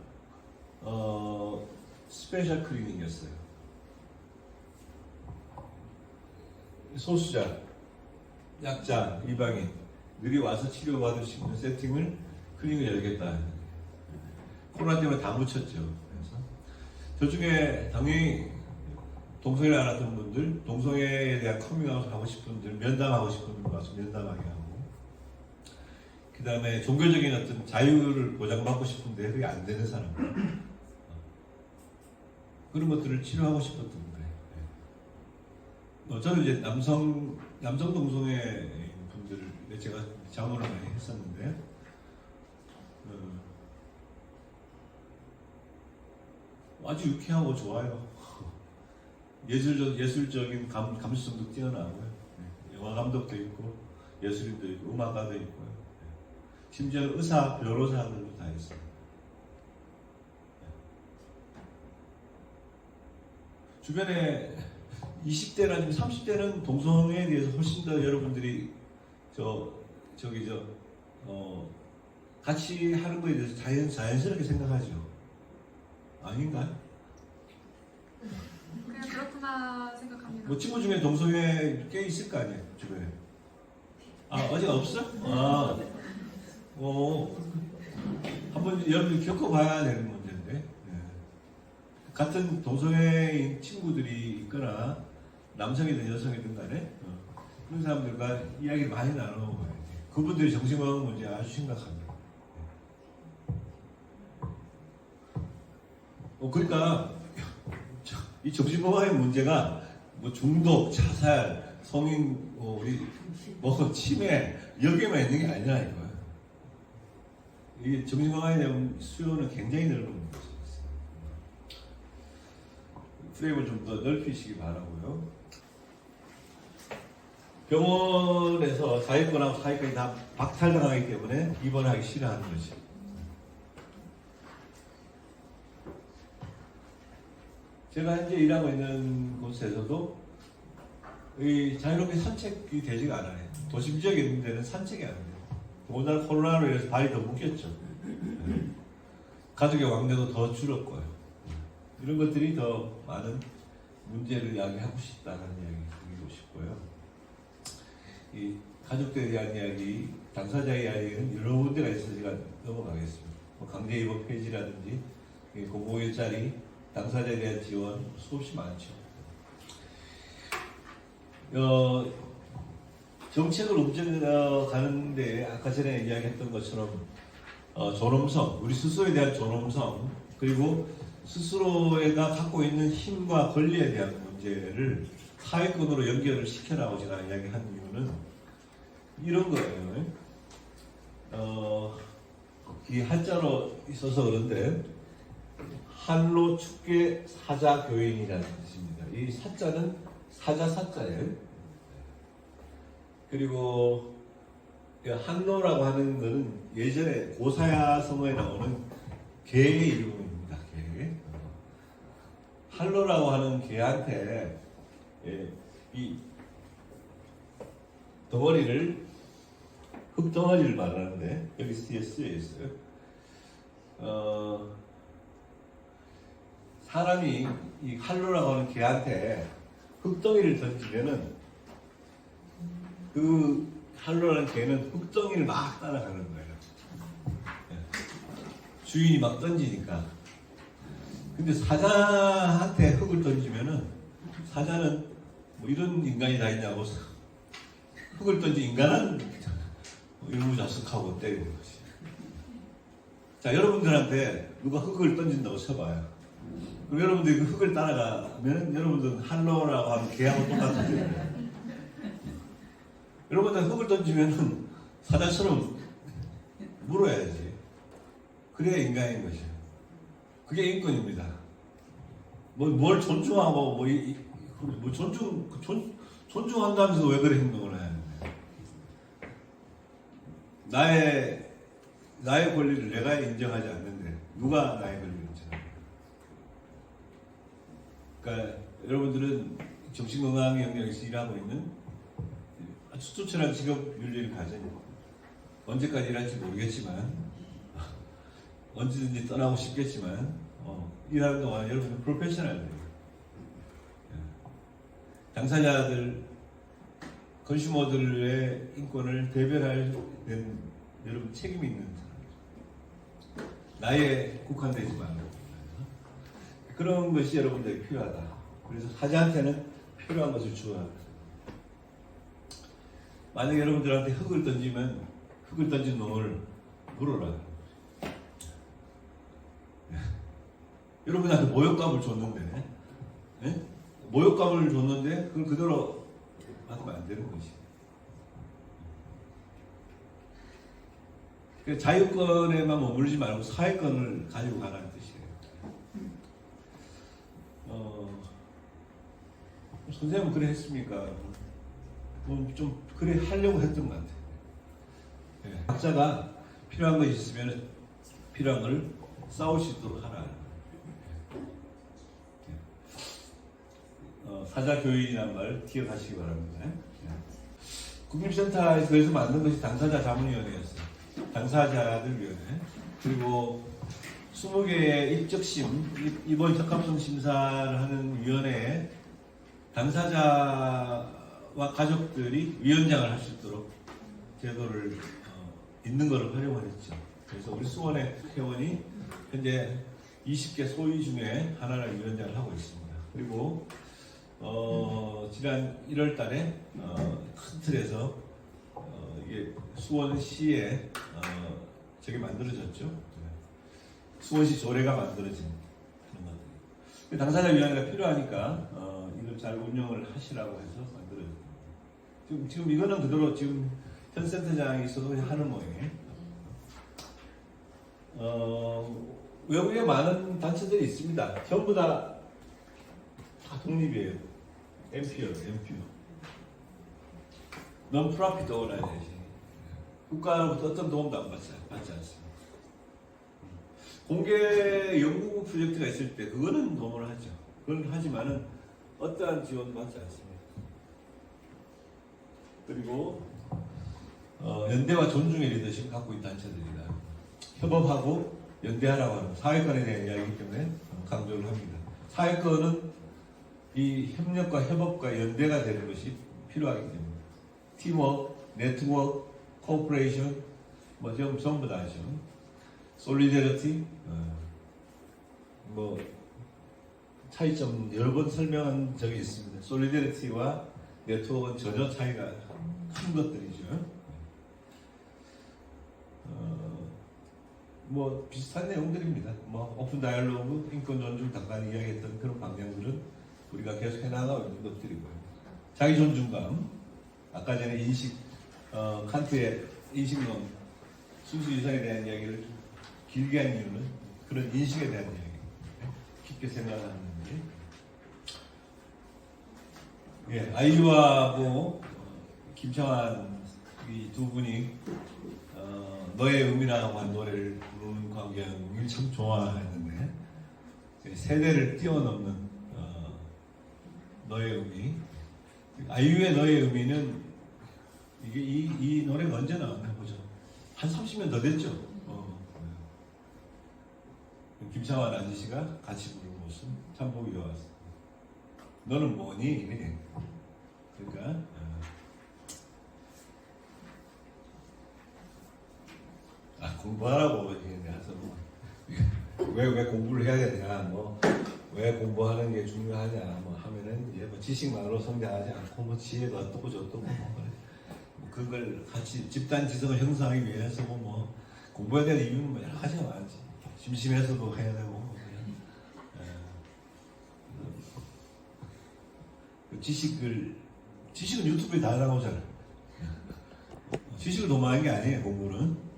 스페셜 클리닉이었어요. 소수자, 약자, 이방인들이 와서 치료받을 수 있는 세팅을 클리닉을 열겠다. 코로나 때문에 다 묻혔죠. 그래서 저 중에 당연히 동성애를 알았던 분들, 동성애에 대한 커밍아웃 하고 싶은 분들, 면담하고 싶은 분들 와서 면담하게 하고, 그 다음에 종교적인 어떤 자유를 보장받고 싶은데 그게 안 되는 사람들, 그런 것들을 치료하고 싶었던 거예요. 저는 이제 남성 동성애 분들을 제가 자문을 많이 했었는데, 아주 유쾌하고 좋아요. 예술적인 감수성도 뛰어나고요. 영화 감독도 있고, 예술인도 있고, 음악가도 있고요. 심지어 의사, 변호사들도 다 있어요. 주변에 20대나 30대는 동성애에 대해서 훨씬 더 여러분들이 같이 하는 거에 대해서 자연스럽게 생각하죠. 아닌가요? 그냥 그렇구나 생각합니다. 뭐 친구 중에 동성애 꽤 있을 거 아니에요, 주변에. 아직 없어? 한번 여러분이 겪어봐야 되는 문제인데. 네. 같은 동성애인 친구들이 있거나 남성이든 여성이든 간에 그런 사람들과 이야기를 많이 나눠봐야 돼. 그분들의 정신건강 문제 아주 심각합니다. 그러니까 이 정신건강의 문제가 뭐 중독, 자살, 성인, 치매 여기에만 있는 게 아니라 이거예요. 이 정신건강에 대한 수요는 굉장히 넓은 문제입니다. 프레임을 좀 더 넓히시기 바라고요. 병원에서 자위권하고 사위권이 다 박탈당하기 때문에 입원하기 싫어하는 거지. 제가 현재 일하고 있는 곳에서도 자유롭게 산책이 되지가 않아요. 도심 지역에 있는 데는 산책이 안 돼요. 오늘 코로나로 인해서 발이 더 묶였죠. 가족의 왕래도 더 줄었고요. 이런 것들이 더 많은 문제를 이야기하고 싶다는 이야기 드리고 싶고요. 이 가족들에 대한 이야기, 당사자의 이야기는 여러 문제가 있어서 제가 넘어가겠습니다. 강제 입원 폐지라든지 공공일자리, 당사자에 대한 지원 수없이 많죠. 정책을 움직여가는데 아까 전에 이야기했던 것처럼 존엄성, 우리 스스로에 대한 존엄성, 그리고 스스로가 갖고 있는 힘과 권리에 대한 문제를 사회권으로 연결을 시켜라고 제가 이야기한 이유는 이런 거예요. 이 한자로 있어서 그런데 한로 축계 사자 교인이라는 뜻입니다. 이 사자는 사자 사자예요. 그리고 한로라고 하는 것은 예전에 고사야 성어에 나오는 개의 이름입니다. 개. 한로라고 하는 개한테 이 덩어리를 흙덩어리를 말하는데 여기 쓰여 있어요. 사람이 이 한로라고 하는 개한테 흙덩이를 던지면은 그 한로라는 개는 흙덩이를 막 따라가는 거예요. 주인이 막 던지니까. 근데 사자한테 흙을 던지면은 사자는 뭐 이런 인간이 다 있냐고 흙을 던진 인간은 일무자석하고 때리는 거지. 자, 여러분들한테 누가 흙을 던진다고 쳐봐요. 그럼 여러분들이 그 흙을 따라가면 여러분들은 한로라고 하는 개하고 똑같아요. 여러분들 흙을 던지면은 사자처럼 물어야지. 그래야 인간인 것이에요. 그게 인권입니다. 뭘 존중하고 존중한다면서 왜 그래 행동을 해야 하는데 나의 권리를 내가 인정하지 않는데 누가 나의 권리를 인정합니까? 그러니까 여러분들은 정신건강의 영역에서 일하고 있는 아주 투철한 직업 윤리를 가진 언제까지 일할지 모르겠지만 언제든지 떠나고 싶겠지만 일하는 동안 여러분 프로페셔널들이에요. 당사자들, 컨슈머들의 인권을 대변할 여러분 책임이 있는 사람이죠. 나에 국한되지 말고 그런 것이 여러분들에게 필요하다. 그래서 사자한테는 필요한 것을 주어야 합니다. 만약에 여러분들한테 흙을 던지면 흙을 던진 놈을 물어라. 여러분한테 모욕감을 줬는데, 모욕감을 줬는데 그걸 그대로 받으면 안 되는 것이. 자유권에만 머물지 말고 사회권을 가지고 가라는 뜻이에요. 선생님은 그래 했습니까? 좀 그래 하려고 했던 것 같아요. 각자가 필요한 것이 있으면 필요한 걸 싸울 수 있도록 하라. 사자교육이라는 말 기억하시기 바랍니다. 국민센터에서 그래서 만든 것이 당사자 자문위원회였어요. 당사자들 위원회. 그리고 20개의 입적심, 이번 적합성 심사를 하는 위원회에 당사자와 가족들이 위원장을 할 수 있도록 제도를 있는 것을 활용을 했죠. 그래서 우리 수원의 회원이 현재 20개 소위 중에 하나를 위원장을 하고 있습니다. 그리고 지난 1월 달에 큰 틀에서 이게 수원시에 저게 만들어졌죠. 수원시 조례가 만들어진 그런 것들. 당사자위원회가 필요하니까 이걸 잘 운영을 하시라고 해서 만들어졌습니다. 지금 이거는 그대로 지금 현 센터장이 있어도 그냥 하는 모양이에요. 외국에 많은 단체들이 있습니다. 전부 다 독립이에요. NPO. Non-profit organization. 국가로부터 어떤 도움도 안 받지 않습니다. 공개 연구 프로젝트가 있을 때 그거는 도움을 하죠. 그건 하지만은 어떠한 지원도 받지 않습니다. 그리고 연대와 존중의 리더십을 갖고 있는 단체들이다. 협업하고 연대하라고 하는 사회권에 대한 이야기이기 때문에 강조를 합니다. 사회권은 이 협력과 협업과 연대가 되는 것이 필요하기 때문에 팀워크, 네트워크, 코퍼레이션 뭐 전부 다 하죠. 솔리데리티 뭐 차이점 여러 번 설명한 적이 있습니다. 솔리데리티와 네트워크는 전혀 차이가 큰 것들이죠. 뭐 비슷한 내용들입니다. 뭐 오픈 다이얼로그, 인권 존중, 잠깐 이야기했던 그런 방향들은 우리가 계속 해나가고 있는 것들이고요. 자기 존중감, 아까 전에 인식, 칸트의 인식론, 순수 이상에 대한 이야기를 길게 한 이유는 그런 인식에 대한 이야기, 깊게 생각하는 게. 예, 아이유하고 김창완 이 두 분이 너의 의미라고 한 노래를 부르는 관계를 참 좋아했는데 세대를 뛰어넘는 너의 의미. 아이유의 너의 의미는 이게 이 노래가 언제 나왔나 보죠. 한 30년 더 됐죠. 김창완 아저씨가 같이 부르는 모습 참 보기 좋았어. 너는 뭐니? 그러니까 공부하라고 해서 왜 공부를 해야 되냐, 뭐 왜 공부하는 게 중요하냐, 뭐 하면은 이제 뭐 지식만으로 성장하지 않고 뭐 지혜가 어떻고 저떻고 뭐 그걸 같이 집단 지성을 형성하기 위해서 뭐 공부해야 될 이유는 뭐 여러 가지가 많지. 심심해서도 해야 되고 지식은 유튜브에 다 나오잖아. 지식을 도모하는 게 아니에요, 공부는.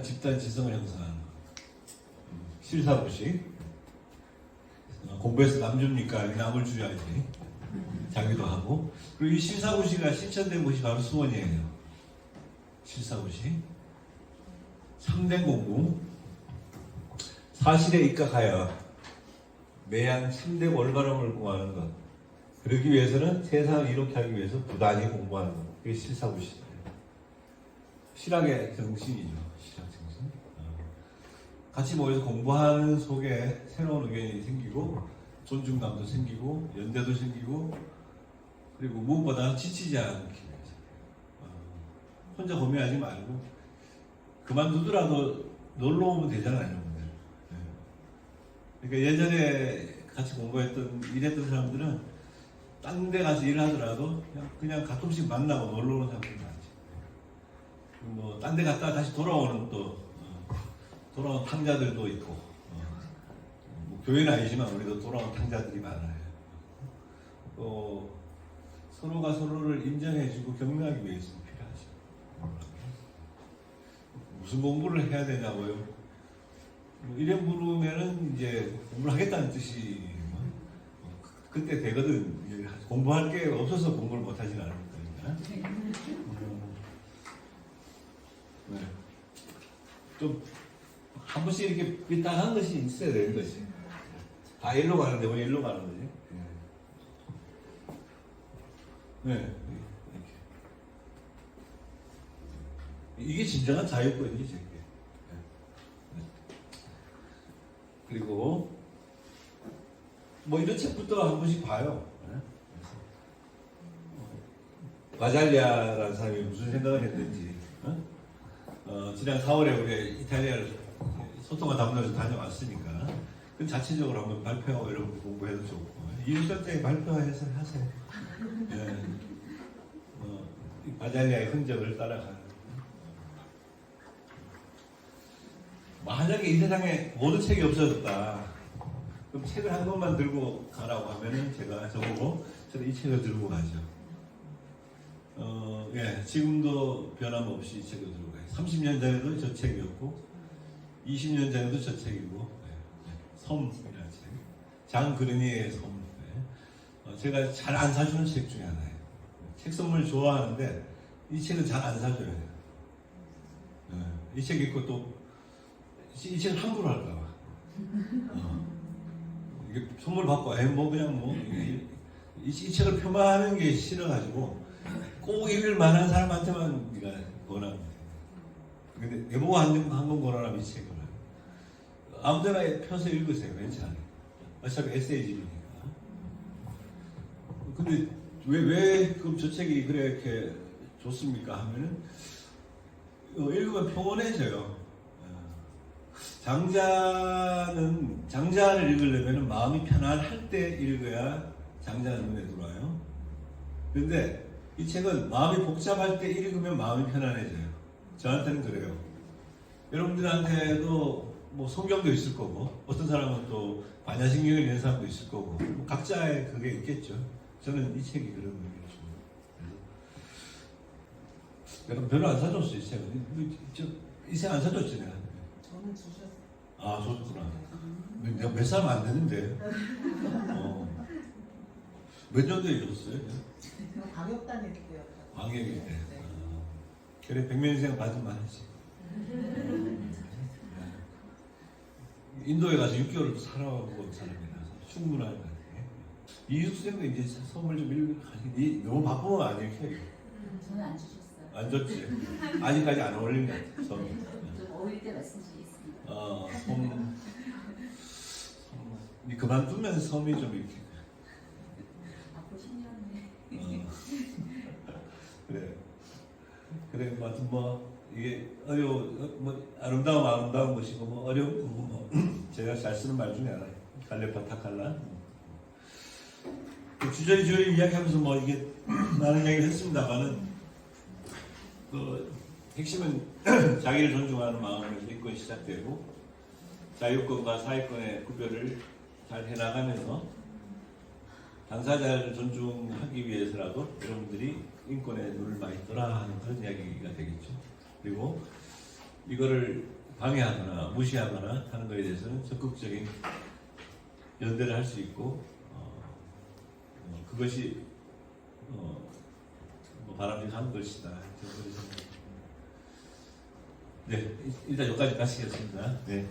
집단 지성을 형성하는 거. 실사고시. 공부해서 남 줍니까? 남을 줘야지. 자기도 하고. 그리고 이 실사고시가 실천된 곳이 바로 수원이에요. 실사고시. 3대 공부. 사실에 입각하여 매양 참된 올바름을 구하는 것. 그러기 위해서는 세상을 이롭게 하기 위해서 부단히 공부하는 것. 그게 실사구시예요. 실학의 정신이죠. 실학 정신. 같이 모여서 공부하는 속에 새로운 의견이 생기고 존중감도 생기고 연대도 생기고 그리고 무엇보다 지치지 않기 위해서 혼자 고민하지 말고 그만두더라도 놀러 오면 되잖아요, 여러분들. 그러니까 예전에 같이 공부했던 일했던 사람들은 딴 데 가서 일하더라도 그냥 가끔씩 만나고 놀러 오는 사람들 많지. 뭐 딴 데 갔다가 다시 돌아오는 또 돌아온 탕자들도 있고 뭐 교회는 아니지만 우리도 돌아온 탕자들이 많아요. 또 서로가 서로를 인정해주고 격려하기 위해서 필요하죠. 무슨 공부를 해야 되냐고요? 뭐 이래 물으면은 이제 공부를 하겠다는 뜻이 그때 되거든. 공부할 게 없어서 공부를 못 하진 않을 거니까. 네. 좀 한 번씩 이렇게 삐딱한 것이 있어야 되는 것이. 다 일로 가는데 왜 일로 가는 거지? 네. 이렇게. 이게 진정한 자유권이지. 그리고 뭐 이런 책부터 한 번씩 봐요. 바잘리아라는 사람이 무슨 생각을 했는지. 지난 4월에 우리 이탈리아를 소통과 담론에서 다녀왔으니까 그 자체적으로 한번 발표하고 이런 거 공부해도 좋고 이율절자에 발표해서 하세요. 이 바잘리아의 흔적을 따라가는. 만약에 이 세상에 모든 책이 없어졌다. 그럼 책을 한 권만 들고 가라고 하면은 제가 저보고 저는 이 책을 들고 가죠. 지금도 변함없이 이 책을 들고 가요. 30년 전에도 저 책이었고 20년 전에도 저 책이고 섬이라는 책. 장 그르니의 섬. 제가 잘 안 사주는 책 중에 하나예요. 책 선물 좋아하는데 이 책은 잘 안 사줘요. 이 책 읽고 또 이 책을 함부로 할까 봐. 이게 선물 받고 뭐 그냥 뭐 이 책을 표방하는 게 싫어가지고 꼭 읽을 만한 사람한테만 네가 권합니다. 근데 내보고 한권 권하라면 이 책을 아무데나 펴서 읽으세요. 괜찮아요. 어차피 에세이집이니까. 근데 왜 그럼 저 책이 그래 이렇게 좋습니까 하면은 읽으면 평온해져요. 장자를 읽으려면 마음이 편안할 때 읽어야 장자는 눈에 들어와요. 근데 이 책은 마음이 복잡할 때 읽으면 마음이 편안해져요. 저한테는 그래요. 여러분들한테도 뭐 성경도 있을 거고 어떤 사람은 또 반야신경을 읽는 사람도 있을 거고 각자의 그게 있겠죠. 저는 이 책이 그런 의미를 줍니다. 내가 별로 안 사줬어 이 책은. 이 책 안 사줬지 내가. 저는 주셨어요. 아 줬구나. 내가 몇 살 안 됐는데. 몇 년도에 줬어요? 방역 다닐 때요. 광역일 때. 그래 백면생 받으면 하지. 인도에 가서 6개월 살아본 사람이라서 충분한 것 같아요. 이숙생도 이제 선물 좀 읽으니 너무 바쁘면 안 읽혀요. 저는 안 주셨어요. 안 줬지. 아직까지 안 어울린 것 같아. 섬이. 좀 어릴 때 말씀드리겠습니다. 니 그만두면 섬이 좀 이렇게. 앞으로 10년에. 그래, 뭐 이게 뭐 아름다운 것이고 뭐 어려운 거고 뭐 제가 잘 쓰는 말 중에 하나예요. 갈레파 타칼라. 주저리 이야기하면서 뭐 이게 많은 이야기를 했습니다만은 그 핵심은 자기를 존중하는 마음을 믿고 시작되고 자유권과 사회권의 구별을 잘 해나가면서 당사자를 존중하기 위해서라도 여러분들이 인권에 눈을 많이 떠라 하는 그런 이야기가 되겠죠. 그리고 이거를 방해하거나 무시하거나 하는 것에 대해서는 적극적인 연대를 할 수 있고 그것이 뭐 바람직한 것이다. 네, 일단 여기까지 마치겠습니다. 네.